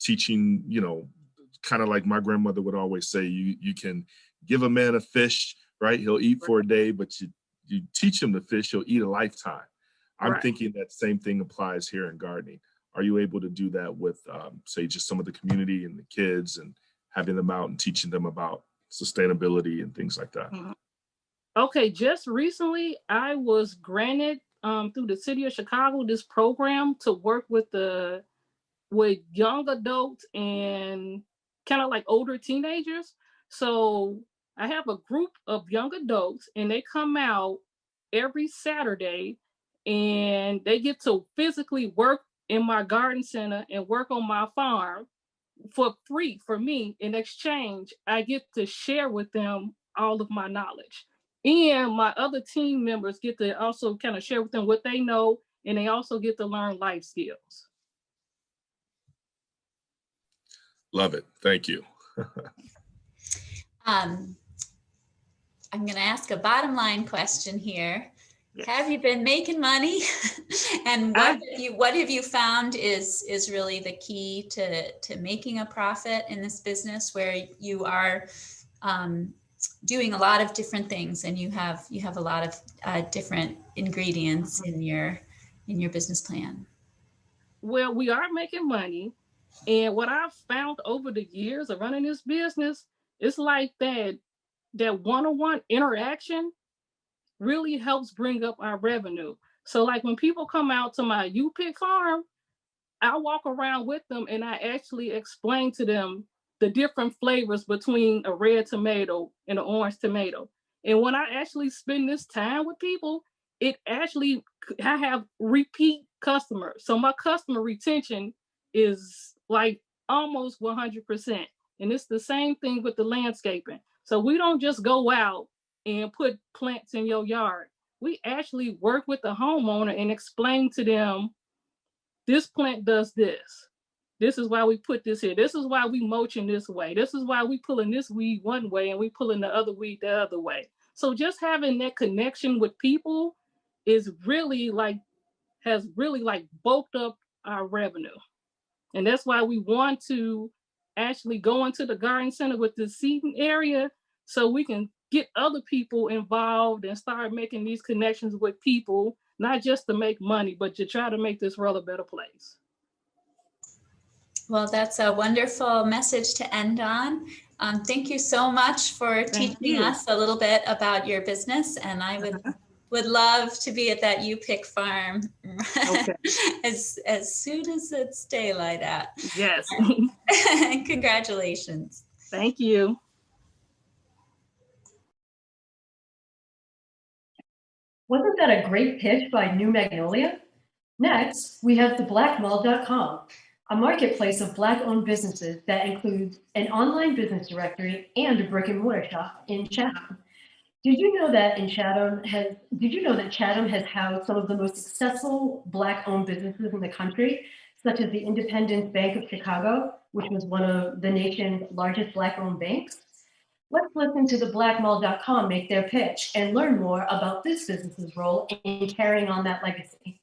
teaching, kind of like my grandmother would always say, you can give a man a fish, right? He'll eat for a day, but you teach him to fish, he'll eat a lifetime. I'm thinking that same thing applies here in gardening. Are you able to do that with, say, just some of the community and the kids and having them out and teaching them about sustainability and things like that? Okay, just recently I was granted through the city of Chicago this program to work with young adults and kind of like older teenagers. So I have a group of young adults, and they come out every Saturday, and they get to physically work in my garden center and work on my farm for free for me. In exchange, I get to share with them all of my knowledge. And my other team members get to also kind of share with them what they know, and they also get to learn life skills. Love it. Thank you. I'm going to ask a bottom line question here. Yes. Have you been making money? And what have you found is really the key to making a profit in this business, where you are doing a lot of different things, and you have a lot of different ingredients in your business plan? Well, we are making money. And what I've found over the years of running this business, it's like that one-on-one interaction really helps bring up our revenue. So like when people come out to my U-Pick farm, I walk around with them and I actually explain to them the different flavors between a red tomato and an orange tomato. And when I actually spend this time with people, I have repeat customers. So my customer retention is like almost 100%. And it's the same thing with the landscaping. So we don't just go out and put plants in your yard. We actually work with the homeowner and explain to them, this plant does this. This is why we put this here. This is why we mulching this way. This is why we pulling this weed one way and we pulling the other weed the other way. So just having that connection with people has really bulked up our revenue. And that's why we want to actually go into the garden center with the seating area, so we can get other people involved and start making these connections with people, not just to make money, but to try to make this world a better place. Well, that's a wonderful message to end on. Thank you so much for teaching us a little bit about your business, and I would love to be at that U-Pick farm as soon as it's daylight out. Yes. Congratulations. Thank you. Wasn't that a great pitch by New Magnolia? Next, we have theblackmall.com, a marketplace of Black-owned businesses that includes an online business directory and a brick-and-mortar shop in Chatham. Did you know that Chatham has housed some of the most successful Black-owned businesses in the country, such as the Independence Bank of Chicago, which was one of the nation's largest Black-owned banks? Let's listen to theblackmall.com make their pitch and learn more about this business's role in carrying on that legacy.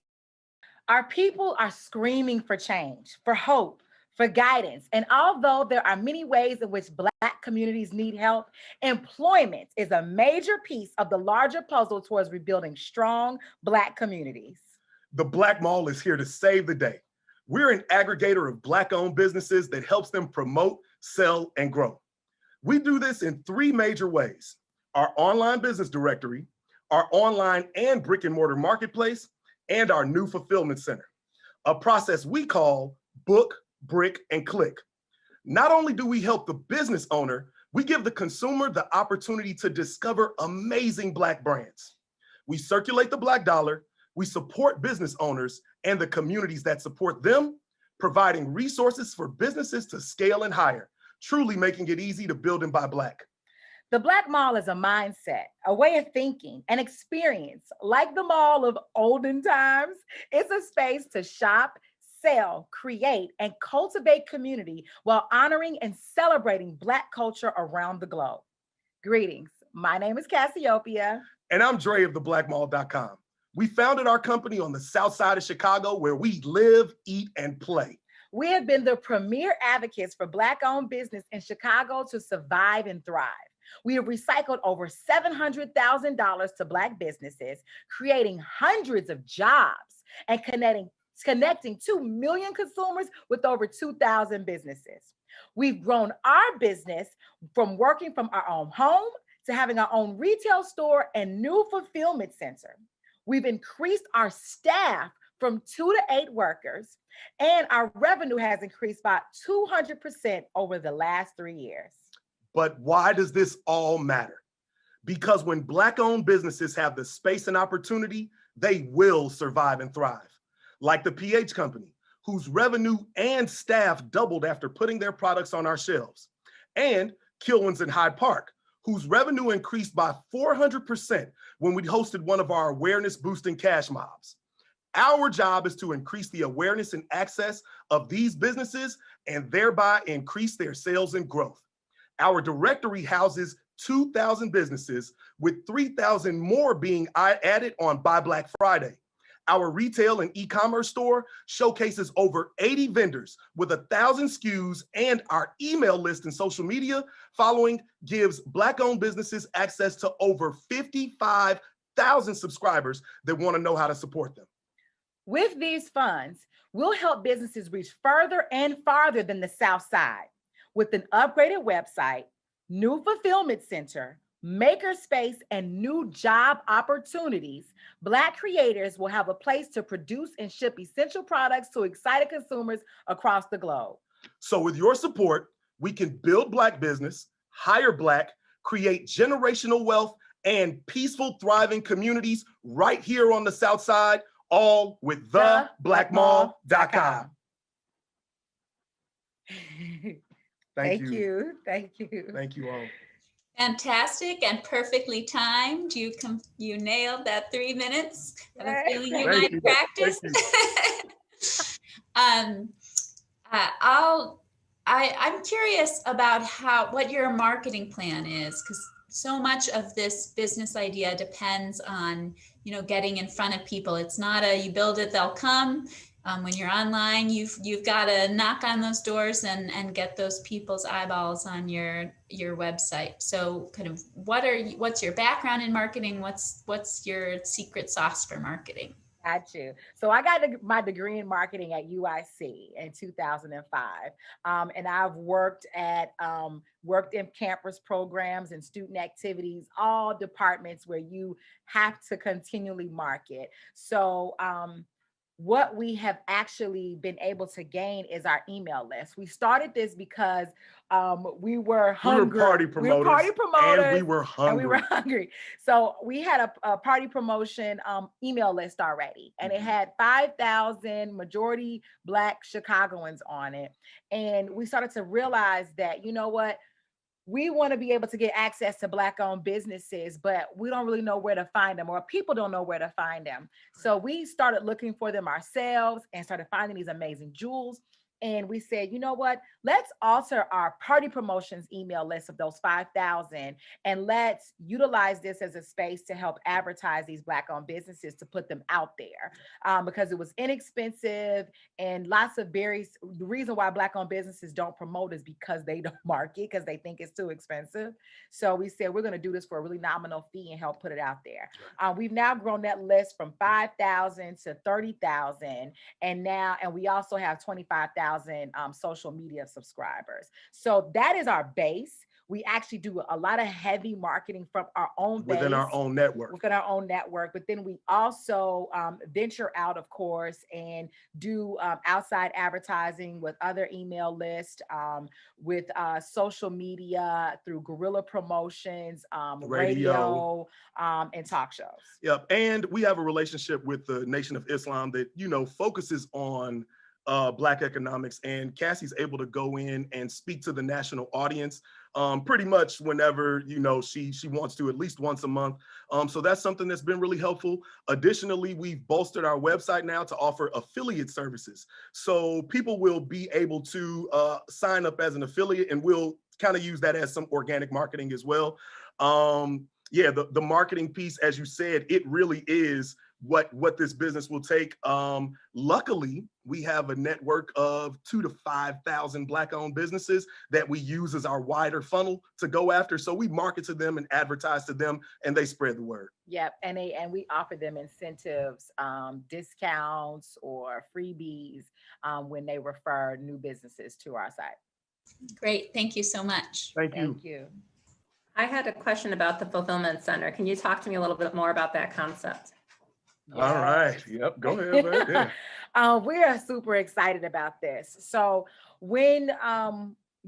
Our people are screaming for change, for hope, for guidance. And although there are many ways in which Black communities need help, employment is a major piece of the larger puzzle towards rebuilding strong Black communities. The Black Mall is here to save the day. We're an aggregator of Black-owned businesses that helps them promote, sell, and grow. We do this in three major ways: our online business directory, our online and brick and mortar marketplace, and our new fulfillment center, a process we call book, brick, and click. Not only do we help the business owner, we give the consumer the opportunity to discover amazing Black brands. We circulate the Black dollar, we support business owners and the communities that support them, providing resources for businesses to scale and hire, truly making it easy to build and buy Black. The Black Mall is a mindset, a way of thinking, an experience. Like the mall of olden times, it's a space to shop, sell, create, and cultivate community while honoring and celebrating Black culture around the globe. Greetings, my name is Cassiopeia. And I'm Dre of theblackmall.com. We founded our company on the south side of Chicago, where we live, eat, and play. We have been the premier advocates for Black-owned business in Chicago to survive and thrive. We have recycled over $700,000 to Black businesses, creating hundreds of jobs and connecting 2 million consumers with over 2,000 businesses. We've grown our business from working from our own home to having our own retail store and new fulfillment center. We've increased our staff from 2 to 8 workers, and our revenue has increased by 200% over the last 3 years. But why does this all matter? Because when Black-owned businesses have the space and opportunity, they will survive and thrive. Like the PH Company, whose revenue and staff doubled after putting their products on our shelves. And Kilwins in Hyde Park, whose revenue increased by 400% when we hosted one of our awareness boosting cash mobs. Our job is to increase the awareness and access of these businesses and thereby increase their sales and growth. Our directory houses 2,000 businesses, with 3,000 more being added on Buy Black Friday. Our retail and e-commerce store showcases over 80 vendors with 1,000 SKUs, and our email list and social media following gives Black-owned businesses access to over 55,000 subscribers that want to know how to support them. With these funds, we'll help businesses reach further and farther than the South Side. With an upgraded website, new fulfillment center, makerspace, and new job opportunities, Black creators will have a place to produce and ship essential products to excited consumers across the globe. So with your support, we can build Black business, hire Black, create generational wealth, and peaceful, thriving communities right here on the South Side, all with theblackmall.com. Thank you. Thank you. Thank you all. Fantastic and perfectly timed. You nailed that 3 minutes. I have a feeling you Thank might practice. I'm curious about what your marketing plan is, because so much of this business idea depends on, getting in front of people. It's not you build it, they'll come. When you're online, you've got to knock on those doors and get those people's eyeballs on your website. So kind of what's your background in marketing? What's your secret sauce for marketing? Got you. So I got my degree in marketing at UIC in 2005. And I've worked in campus programs and student activities, all departments where you have to continually market. So what we have actually been able to gain is our email list. We started this because we were hungry. We were party promoters. And we were hungry. So we had a party promotion email list already, and it had 5,000 majority Black Chicagoans on it. And we started to realize that, we want to be able to get access to Black-owned businesses, but we don't really know where to find them, or people don't know where to find them. So we started looking for them ourselves and started finding these amazing jewels. And we said, let's alter our party promotions email list of those 5,000, and let's utilize this as a space to help advertise these Black-owned businesses, to put them out there, because it was inexpensive and lots of the reason why Black-owned businesses don't promote is because they don't market, because they think it's too expensive. So we said, we're going to do this for a really nominal fee and help put it out there. We've now grown that list from 5,000 to 30,000. And we also have 25,000 social media subscribers. So that is our base. We actually do a lot of heavy marketing from our own base. Within our own network. But then we also venture out, of course, and do outside advertising with other email lists, with social media, through guerrilla promotions, radio, and talk shows. Yep. And we have a relationship with the Nation of Islam that, focuses on Black economics, and Cassie's able to go in and speak to the national audience pretty much whenever she wants to, at least once a month. So that's something that's been really helpful. Additionally, we've bolstered our website now to offer affiliate services. So people will be able to sign up as an affiliate, and we'll kind of use that as some organic marketing as well. The marketing piece, as you said, it really is what this business will take. Luckily, we have a network of 2,000 to 5,000 Black-owned businesses that we use as our wider funnel to go after. So we market to them and advertise to them, and they spread the word. Yep, and we offer them incentives, discounts, or freebies when they refer new businesses to our site. Great, thank you so much. Thank you. Thank you. I had a question about the fulfillment center. Can you talk to me a little bit more about that concept? Yes. All right. Yep. Go ahead. Right. We are super excited about this. So when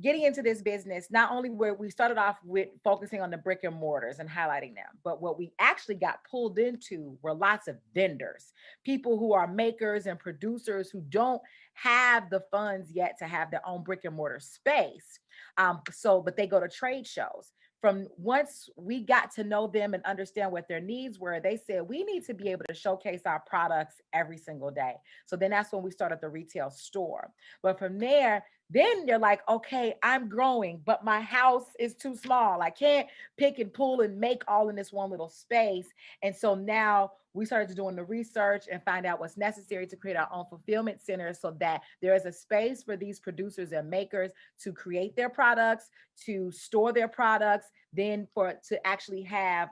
getting into this business, not only where we started off with focusing on the brick and mortars and highlighting them, but what we actually got pulled into were lots of vendors, people who are makers and producers who don't have the funds yet to have their own brick and mortar space. But they go to trade shows. From once we got to know them and understand what their needs were, they said, we need to be able to showcase our products every single day. So then that's when we started the retail store. But from there, then they're like, okay, I'm growing, but my house is too small. I can't pick and pull and make all in this one little space. And so now we started doing the research and find out what's necessary to create our own fulfillment centers so that there is a space for these producers and makers to create their products, to store their products, then to actually have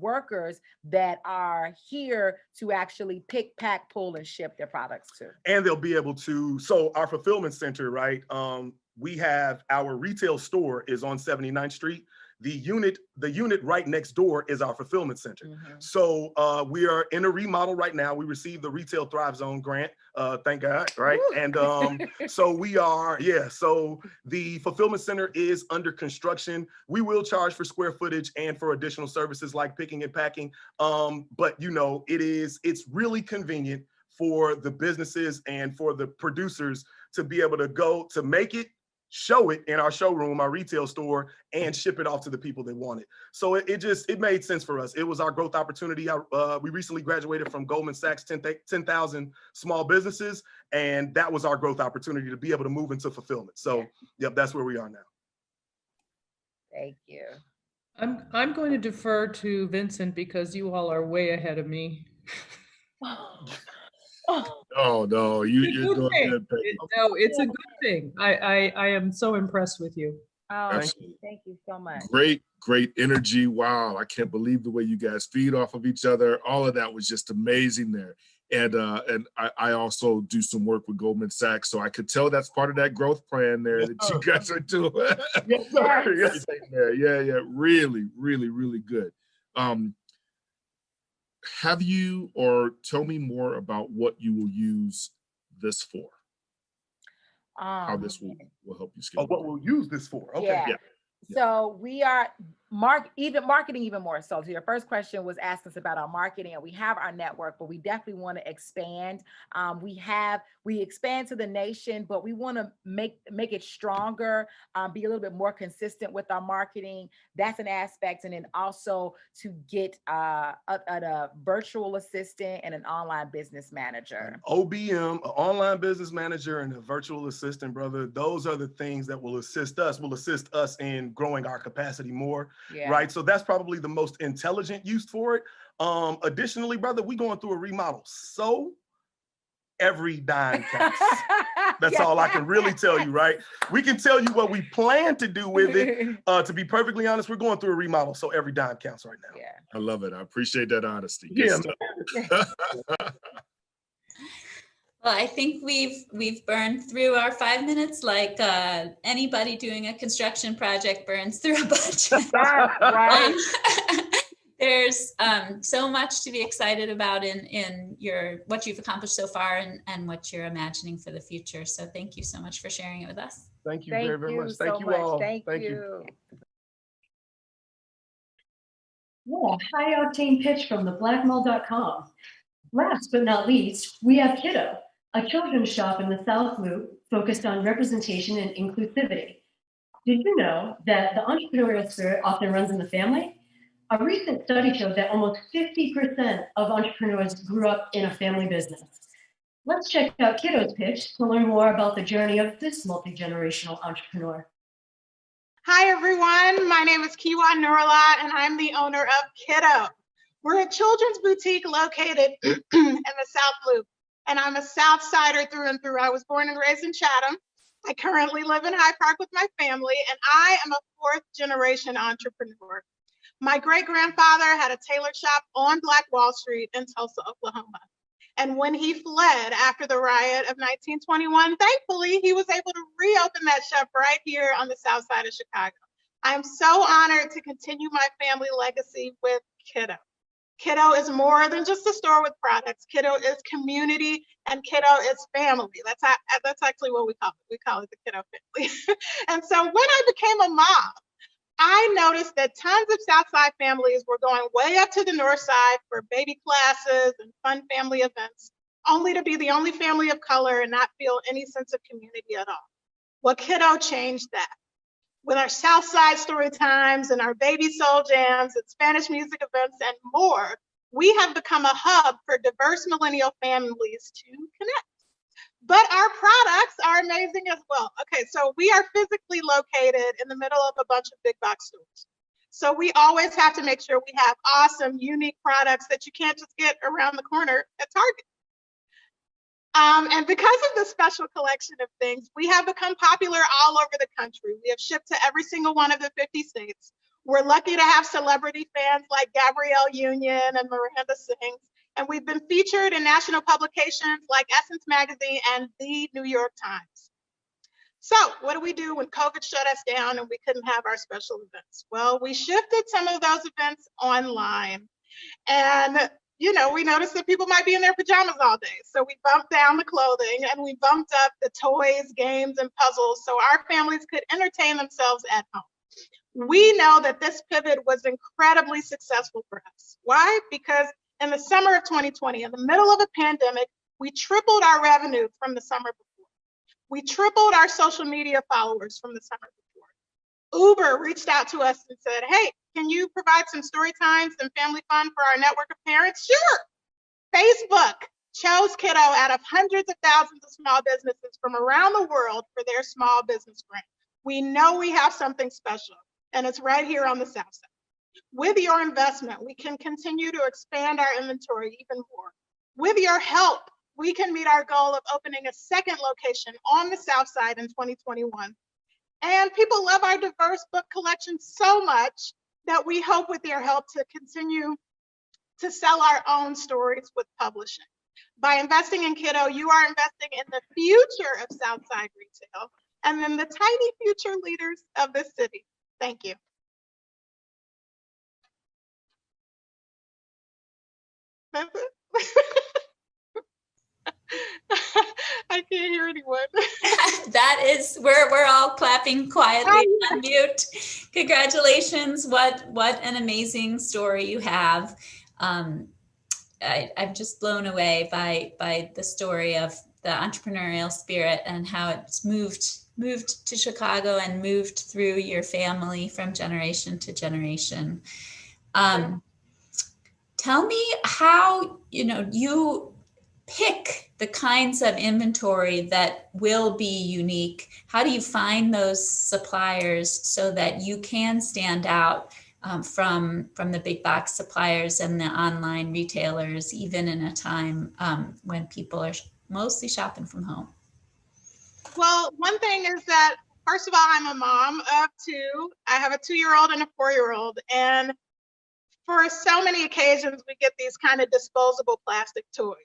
workers that are here to actually pick, pack, pull, and ship their products to. And they'll be able to, so our fulfillment center, right? We have our retail store is on 79th Street. The unit right next door is our fulfillment center. Mm-hmm. So we are in a remodel right now. We received the Retail Thrive Zone grant, thank God, right? Woo! And so we are, so the fulfillment center is under construction. We will charge for square footage and for additional services like picking and packing. But it's really convenient for the businesses and for the producers to be able to go to make it, show it in our showroom, our retail store, and ship it off to the people that want it. So it made sense for us. It was our growth opportunity. We recently graduated from Goldman Sachs 10,000 small businesses, and that was our growth opportunity to be able to move into fulfillment. So yep, that's where we are now. Thank you. I'm going to defer to Vincent because you all are way ahead of me. Oh no, you're doing good. No, it's a good thing. I am so impressed with you. Oh, thank you so much. Great energy. Wow, I can't believe the way you guys feed off of each other. All of that was just amazing there. And I also do some work with Goldman Sachs, so I could tell that's part of that growth plan there that you guys are doing. Yes, sir. Yes. Yeah. Really good. Have you, or tell me more about what you will use this for? How this will help you scale. What we'll use this for? Okay. Yeah. So we are marketing even more so. So your first question was asking us about our marketing, and we have our network, but we definitely want to expand. We expand to the nation, but we want to make it stronger, be a little bit more consistent with our marketing. That's an aspect. And then also to get a virtual assistant and an online business manager. An OBM, an online business manager, and a virtual assistant, brother. Those are the things that will assist us in growing our capacity more. Yeah. Right. So that's probably the most intelligent use for it. Additionally, brother, we going through a remodel. So every dime counts. That's all I can really tell you, right? We can tell you what we plan to do with it. To be perfectly honest, we're going through a remodel. So every dime counts right now. Yeah. I love it. I appreciate that honesty. Good stuff. Well, I think we've burned through our 5 minutes like anybody doing a construction project burns through a budget. Right. There's so much to be excited about in what you've accomplished so far and what you're imagining for the future. So thank you so much for sharing it with us. Thank you very much. Thank you all. Thank you. Yeah, high octane pitch from theblackmall.com. Last but not least, we have Kiddo, a children's shop in the South Loop focused on representation and inclusivity. Did you know that the entrepreneurial spirit often runs in the family? A recent study showed that almost 50% of entrepreneurs grew up in a family business. Let's check out Kiddo's pitch to learn more about the journey of this multi-generational entrepreneur. Hi, everyone. My name is Kiwa Nurala, and I'm the owner of Kiddo. We're a children's boutique located in the South Loop, and I'm a South Sider through and through. I was born and raised in Chatham. I currently live in Hyde Park with my family, and I am a fourth-generation entrepreneur. My great-grandfather had a tailor shop on Black Wall Street in Tulsa, Oklahoma. And when he fled after the riot of 1921, thankfully, he was able to reopen that shop right here on the south side of Chicago. I'm so honored to continue my family legacy with Kiddo. Kiddo is more than just a store with products. Kiddo is community, and Kiddo is family. That's actually what we call it. We call it the Kiddo family. And so when I became a mom, I noticed that tons of Southside families were going way up to the North Side for baby classes and fun family events, only to be the only family of color and not feel any sense of community at all. Well, Kiddo changed that. With our Southside story times and our baby soul jams and Spanish music events and more, we have become a hub for diverse millennial families to connect. But our products are amazing as well. Okay, so we are physically located in the middle of a bunch of big box stores. So we always have to make sure we have awesome, unique products that you can't just get around the corner at Target. And because of the special collection of things, we have become popular all over the country. We have shipped to every single one of the 50 states. We're lucky to have celebrity fans like Gabrielle Union and Miranda Sings. And we've been featured in national publications like Essence Magazine and the New York Times. So what do we do when COVID shut us down and we couldn't have our special events? Well, we shifted some of those events online. And we noticed that people might be in their pajamas all day. So we bumped down the clothing and we bumped up the toys, games, and puzzles so our families could entertain themselves at home. We know that this pivot was incredibly successful for us. Why? Because in the summer of 2020, in the middle of a pandemic, we tripled our revenue from the summer before. We tripled our social media followers from the summer before. Uber reached out to us and said, hey, can you provide some story times and family fun for our network of parents? Sure. Facebook chose Kiddo out of hundreds of thousands of small businesses from around the world for their small business grant. We know we have something special, and it's right here on the South Side. With your investment, we can continue to expand our inventory even more. With your help, we can meet our goal of opening a second location on the South Side in 2021. And people love our diverse book collection so much that we hope with your help to continue to sell our own stories with publishing. By investing in Kiddo, you are investing in the future of Southside retail and in the tiny future leaders of this city. Thank you. That's it. I can't hear anyone. That is, we're all clapping quietly on mute. Congratulations! What an amazing story you have. I'm just blown away by the story of the entrepreneurial spirit and how it's moved to Chicago and moved through your family from generation to generation. Tell me how you pick the kinds of inventory that will be unique. How do you find those suppliers so that you can stand out from the big box suppliers and the online retailers, even in a time when people are mostly shopping from home? Well, one thing is that, first of all, I'm a mom of two. I have a 2-year-old and a 4-year-old. And for so many occasions, we get these kind of disposable plastic toys,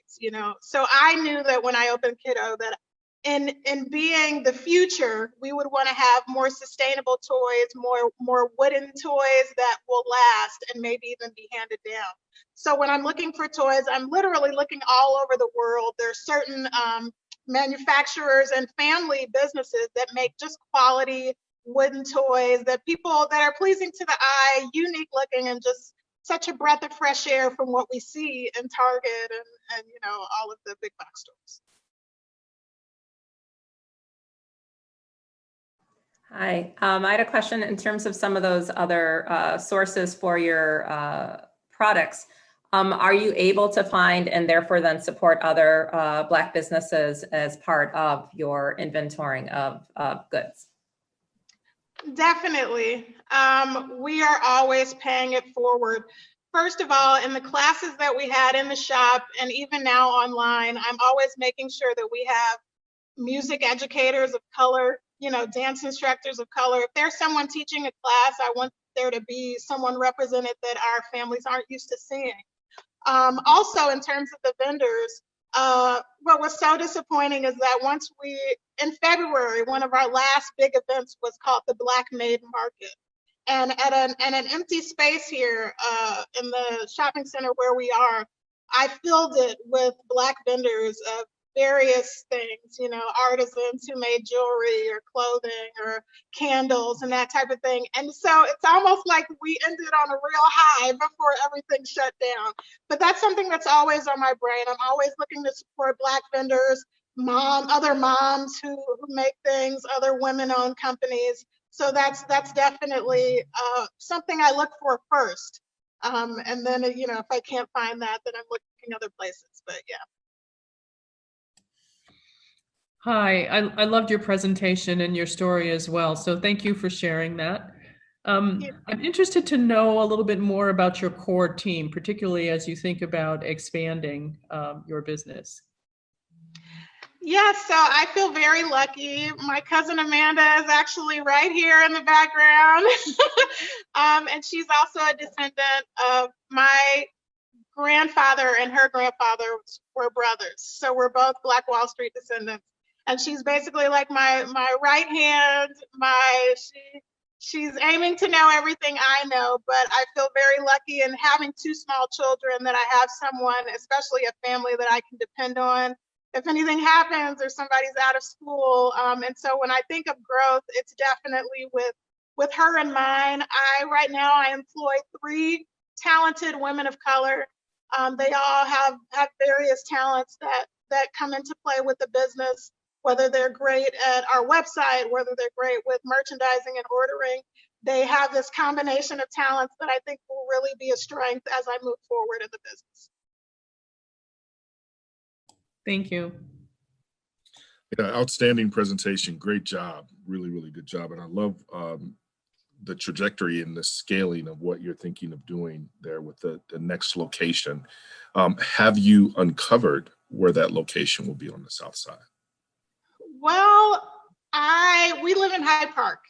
So I knew that when I opened Kiddo that in being the future, we would want to have more sustainable toys, more wooden toys that will last and maybe even be handed down. So when I'm looking for toys, I'm literally looking all over the world. There's certain manufacturers and family businesses that make just quality wooden toys that are pleasing to the eye, unique looking, and just such a breath of fresh air from what we see in Target and all of the big box stores. Hi, I had a question in terms of some of those other sources for your products. Are you able to find and therefore then support other Black businesses as part of your inventorying of goods? Definitely. We are always paying it forward. First of all, in the classes that we had in the shop and even now online, I'm always making sure that we have music educators of color, dance instructors of color. If there's someone teaching a class, I want there to be someone represented that our families aren't used to seeing. Also, in terms of the vendors, what was so disappointing is that in February, one of our last big events was called the Black Made Market. And at an empty space here in the shopping center where we are, I filled it with Black vendors of various things, you know, artisans who made jewelry or clothing or candles and that type of thing. And so it's almost like we ended on a real high before everything shut down. But that's something that's always on my brain. I'm always looking to support Black vendors, other moms who make things, other women-owned companies. So that's definitely something I look for first. And then, you know, if I can't find that, then I'm looking other places. But yeah. Hi, I loved your presentation and your story as well. So thank you for sharing that. I'm interested to know a little bit more about your core team, particularly as you think about expanding your business. Yes, so I feel very lucky. My cousin Amanda is actually right here in the background. And she's also a descendant of my grandfather, and her grandfather were brothers. So we're both Black Wall Street descendants. And she's basically like my right hand, she's aiming to know everything I know, but I feel very lucky in having two small children that I have someone, especially a family that I can depend on if anything happens or somebody's out of school. And so when I think of growth, it's definitely with her in mind. Right now I employ 3 talented women of color. They all have various talents that come into play with the business, whether they're great at our website, whether they're great with merchandising and ordering. They have this combination of talents that I think will really be a strength as I move forward in the business. Thank you. Yeah, outstanding presentation. Great job. Really, really good job. And I love the trajectory and the scaling of what you're thinking of doing there with the next location. Have you uncovered where that location will be on the south side? Well, we live in Hyde Park.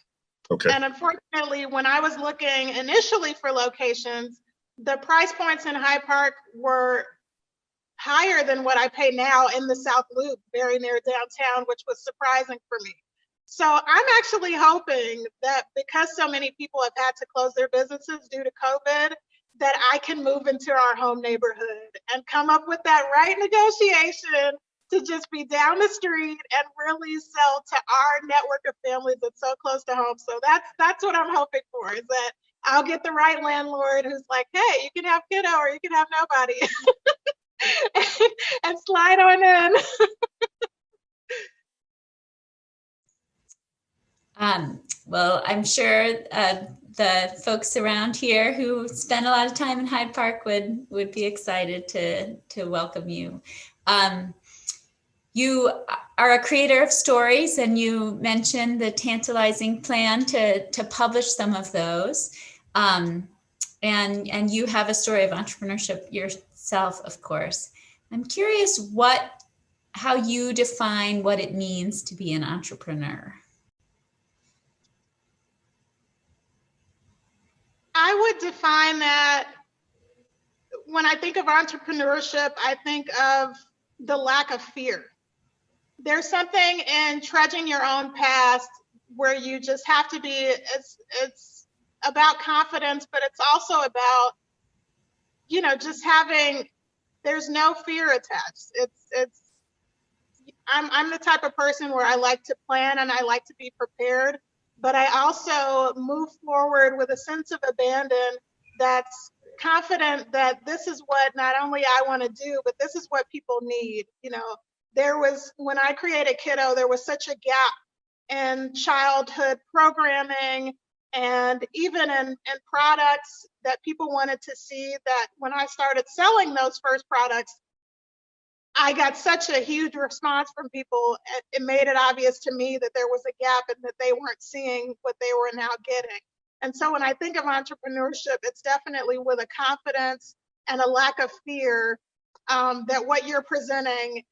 Okay. And unfortunately, when I was looking initially for locations, the price points in Hyde Park were higher than what I pay now in the South Loop, very near downtown, which was surprising for me. So I'm actually hoping that because so many people have had to close their businesses due to COVID, that I can move into our home neighborhood and come up with that right negotiation to just be down the street and really sell to our network of families that's so close to home. So that's what I'm hoping for, is that I'll get the right landlord who's like, hey, you can have Kiddo or you can have nobody. and slide on in. Well, I'm sure the folks around here who spend a lot of time in Hyde Park would be excited to welcome you. You are a creator of stories, and you mentioned the tantalizing plan to publish some of those. And you have a story of entrepreneurship yourself, of course. I'm curious how you define what it means to be an entrepreneur. I would define that when I think of entrepreneurship, I think of the lack of fear. There's something in trudging your own path where you just have to be, it's about confidence, but it's also about, you know, just there's no fear attached. I'm the type of person where I like to plan and I like to be prepared, but I also move forward with a sense of abandon that's confident that this is what not only I want to do, but this is what people need. You know, when I created Kiddo, there was such a gap in childhood programming and even in products that people wanted to see, that when I started selling those first products, I got such a huge response from people. It made it obvious to me that there was a gap and that they weren't seeing what they were now getting. And so when I think of entrepreneurship, it's definitely with a confidence and a lack of fear that what you're presenting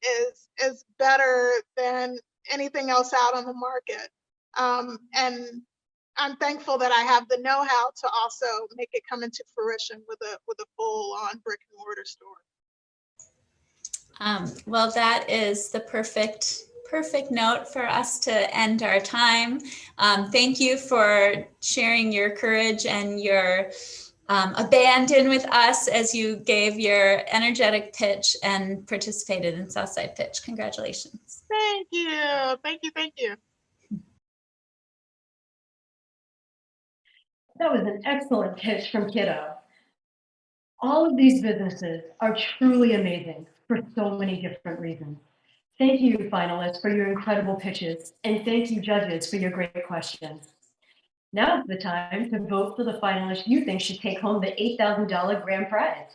is better than anything else out on the market. And I'm thankful that I have the know-how to also make it come into fruition with a full-on brick and mortar store. Well, that is the perfect perfect note for us to end our time. Thank you for sharing your courage and your abandon with us as you gave your energetic pitch and participated in Southside Pitch. Congratulations. Thank you. Thank you. Thank you. That was an excellent pitch from Kiddo. All of these businesses are truly amazing for so many different reasons. Thank you, finalists, for your incredible pitches, and thank you, judges, for your great questions. Now is the time to vote for the finalist you think should take home the $8,000 grand prize.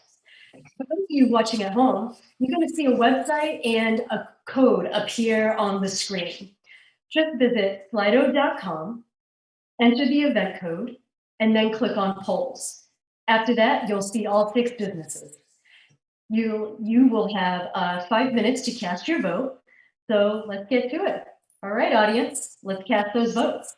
For those of you watching at home, you're going to see a website and a code appear on the screen. Just visit slido.com, enter the event code, and then click on polls. After that, you'll see all 6 businesses. You will have 5 minutes to cast your vote. So let's get to it. All right, audience, let's cast those votes.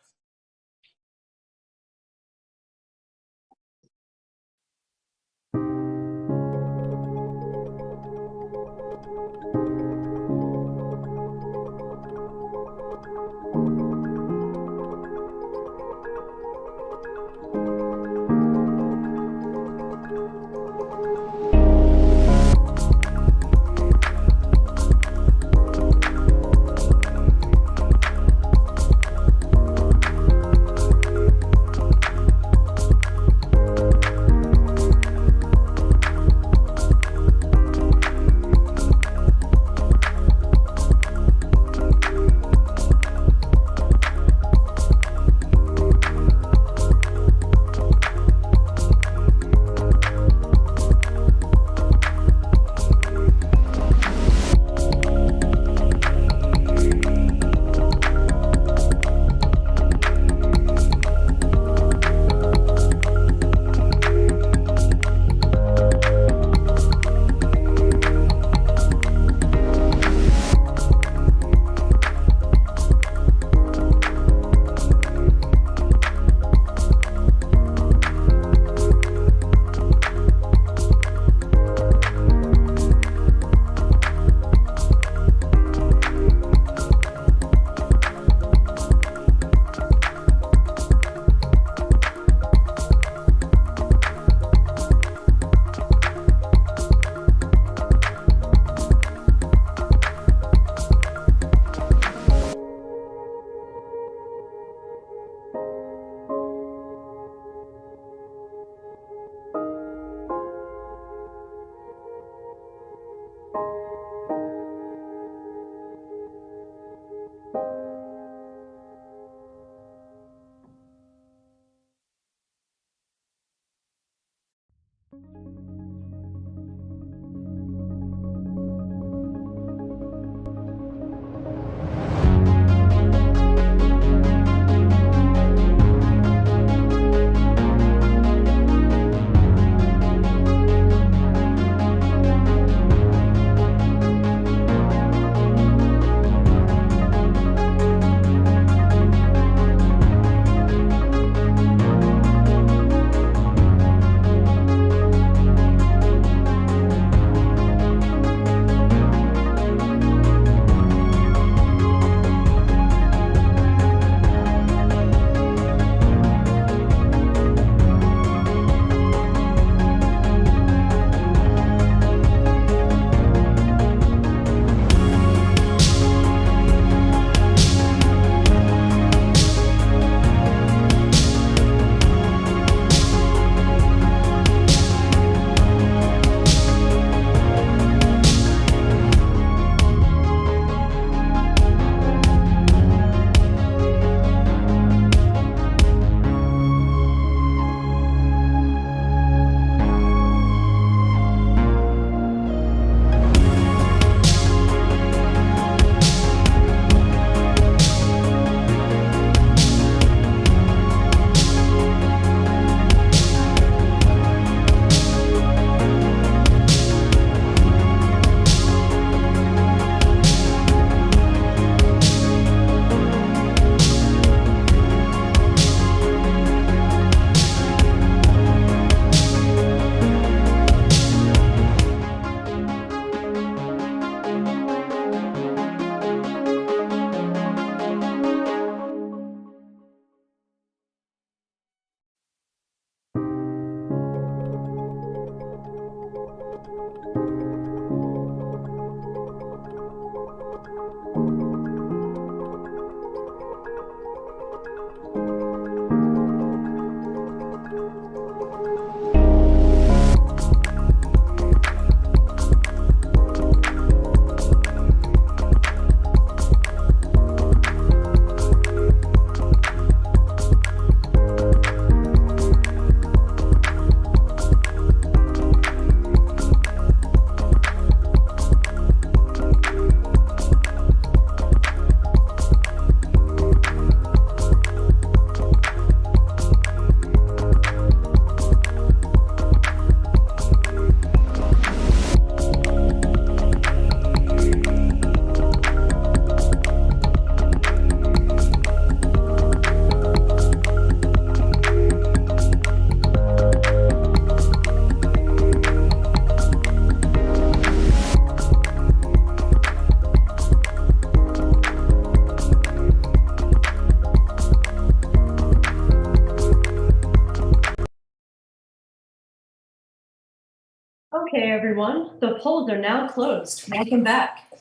Okay, everyone, the polls are now closed. Welcome back.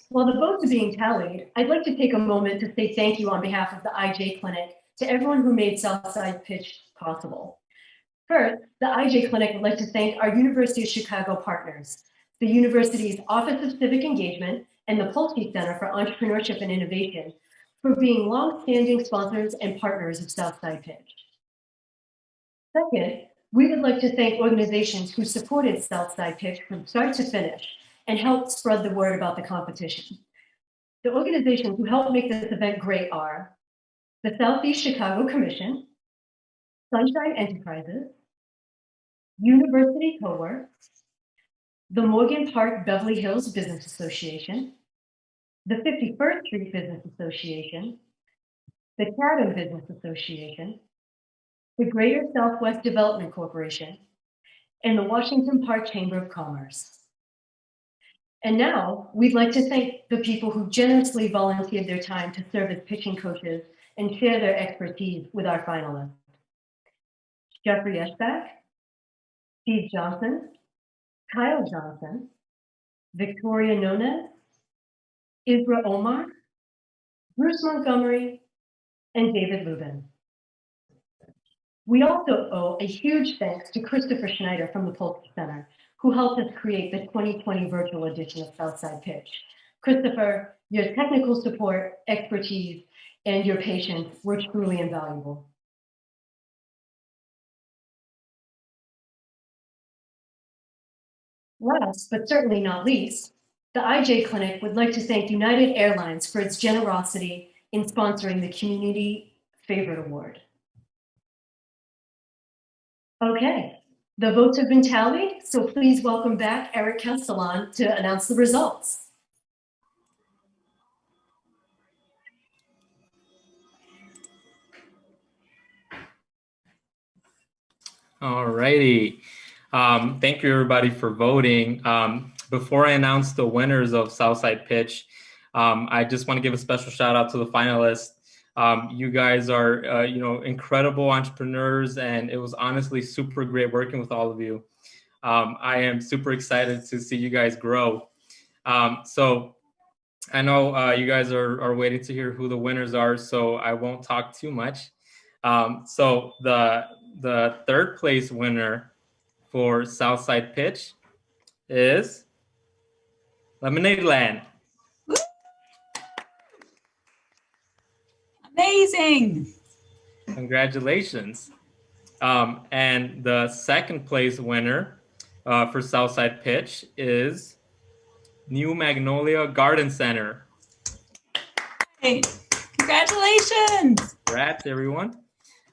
While the votes are being tallied, I'd like to take a moment to say thank you on behalf of the IJ Clinic to everyone who made Southside Pitch possible. First, the IJ Clinic would like to thank our University of Chicago partners, the university's Office of Civic Engagement and the Polsky Center for Entrepreneurship and Innovation for being long-standing sponsors and partners of Southside Pitch. Second, we would like to thank organizations who supported Southside Pitch from start to finish and helped spread the word about the competition. The organizations who helped make this event great are the Southeast Chicago Commission, Sunshine Enterprises, University Coworks, the Morgan Park Beverly Hills Business Association, the 51st Street Business Association, the Chatham Business Association, the Greater Southwest Development Corporation, and the Washington Park Chamber of Commerce. And now we'd like to thank the people who generously volunteered their time to serve as pitching coaches and share their expertise with our finalists. Jeffrey Eschbach, Steve Johnson, Kyle Johnson, Victoria Nunez, Isra Omar, Bruce Montgomery, and David Lubin. We also owe a huge thanks to Christopher Schneider from the Polsky Center, who helped us create the 2020 virtual edition of Southside Pitch. Christopher, your technical support, expertise, and your patience were truly invaluable. Last, but certainly not least, the IJ Clinic would like to thank United Airlines for its generosity in sponsoring the Community Favorite Award. Okay, the votes have been tallied, so please welcome back Eric Castellan to announce the results. All righty. Thank you, everybody, for voting. Before I announce the winners of Southside Pitch, I just want to give a special shout out to the finalists. You guys are, incredible entrepreneurs, and it was honestly super great working with all of you. I am super excited to see you guys grow. So I know you guys are waiting to hear who the winners are, so I won't talk too much. So the third place winner for Southside Pitch is Lemonade Land. Amazing. Congratulations. And the second place winner for Southside Pitch is New Magnolia Garden Center. Hey, congratulations. Congrats, everyone.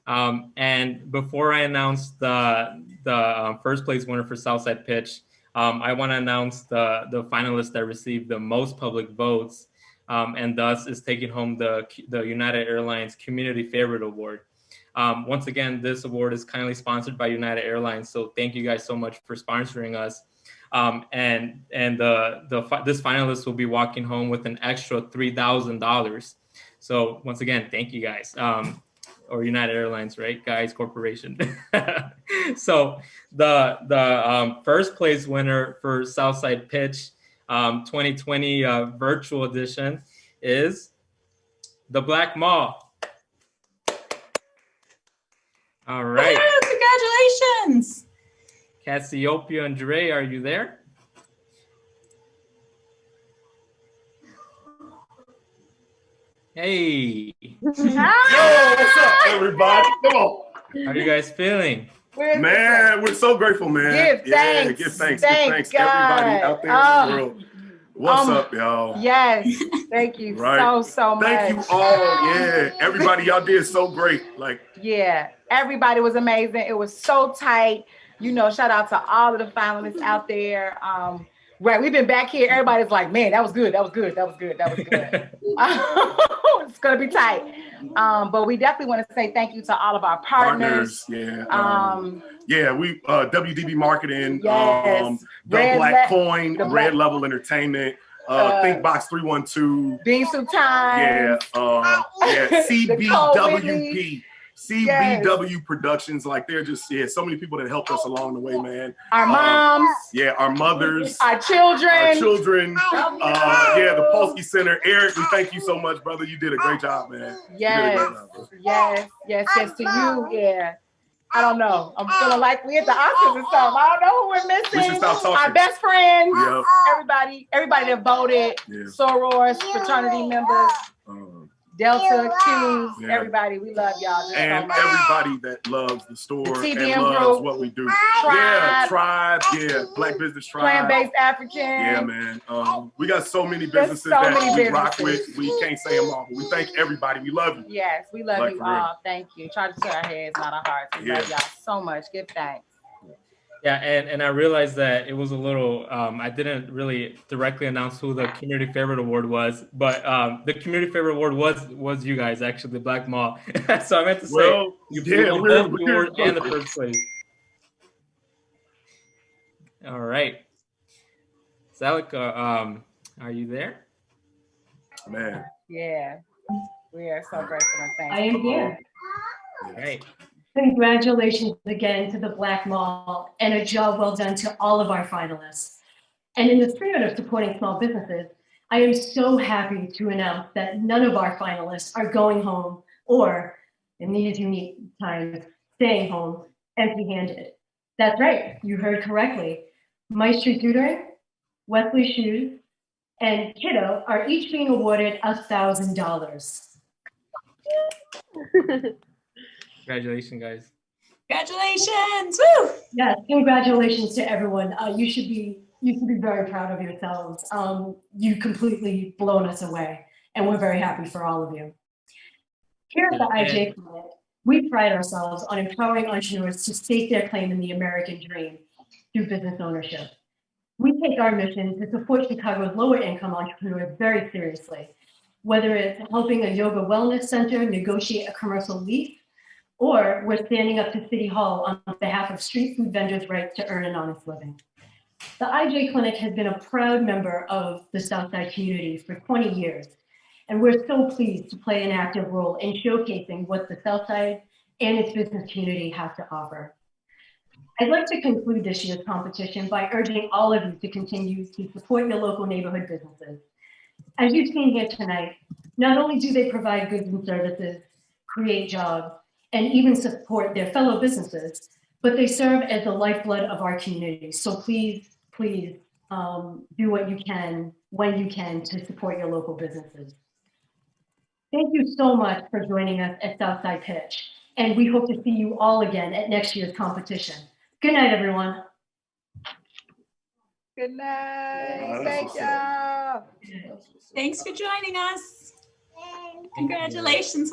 And before I announce the first place winner for Southside Pitch, I want to announce the finalist that received the most public votes, and thus is taking home the United Airlines Community Favorite Award. Once again, this award is kindly sponsored by United Airlines, so thank you guys so much for sponsoring us. And this finalist will be walking home with an extra $3,000. So once again, thank you guys. Or United Airlines, right, guys, corporation. So the first place winner for Southside Pitch 2020 virtual edition is the Black Mall. All right. Woo, congratulations. Cassiopeia and Dre, are you there? Hey. Yo, what's up, everybody? Come on. How are you guys feeling? Man, we're so grateful, man. Give thanks. Give thanks. Thank Give thanks. God. Everybody out there in the world. What's up, y'all? Yes. Thank you so much. Thank you all. Yeah. Everybody, y'all did so great. Yeah. Everybody was amazing. It was so tight. Shout out to all of the finalists out there. Right, we've been back here. Everybody's like, man, that was good. That was good. That was good. That was good. It's gonna be tight. But we definitely want to say thank you to all of our partners. Yeah. We WDB Marketing, yes, the Black Coin, Red Level Entertainment, ThinkBox 312, Bean Soup Time. CBWP. CBW Productions. Like they're just, so many people that helped us along the way, man. Our moms. Our mothers. Our children. The Polsky Center. Eric, we thank you so much, brother. You did a great job, man. Yes to you. Yeah. I don't know. I'm feeling like we at the Oscars and stuff. I don't know who we're missing. We should stop talking. Our best friends. Yep. Everybody that voted. Sorors, fraternity members. Delta, Qs, everybody, we love y'all. And so everybody that loves the store and loves group, what we do. Tribe, Black Business Tribe. Plant-based African. Yeah, man. We got so many businesses we rock with. We can't say them all, but we thank everybody. We love you. Yes, we love you all. Thank you. Try to turn our heads, not our hearts. We love y'all so much. Give thanks. Yeah, and I realized that it was a little, I didn't really directly announce who the Community Favorite Award was, but the Community Favorite Award was you guys, actually, the Black Mall. So I meant to say, we're award and the first place. All right. Zalika, are you there? Man. Yeah, we are so grateful and thankful. I am here. All right. Congratulations again to the Black Mall and a job well done to all of our finalists. And in the spirit of supporting small businesses, I am so happy to announce that none of our finalists are going home or, in these unique times, staying home empty-handed. That's right, you heard correctly. City Tutoring, Wesley Shoes, and Kiddo are each being awarded $1,000. Congratulations, guys. Congratulations. Woo! Yes, congratulations to everyone. You should be very proud of yourselves. You completely blown us away, and we're very happy for all of you. Here at the IJ Clinic, we pride ourselves on empowering entrepreneurs to stake their claim in the American dream through business ownership. We take our mission to support Chicago's lower income entrepreneurs very seriously, whether it's helping a yoga wellness center negotiate a commercial lease, or we're standing up to City Hall on behalf of street food vendors' rights to earn an honest living. The IJ Clinic has been a proud member of the Southside community for 20 years, and we're so pleased to play an active role in showcasing what the Southside and its business community have to offer. I'd like to conclude this year's competition by urging all of you to continue to support your local neighborhood businesses. As you've seen here tonight, not only do they provide goods and services, create jobs, and even support their fellow businesses, but they serve as the lifeblood of our community. So please do what you can, when you can, to support your local businesses. Thank you so much for joining us at Southside Pitch, and we hope to see you all again at next year's competition. Good night, everyone. Good night. Thank y'all. Thanks for joining us. Congratulations.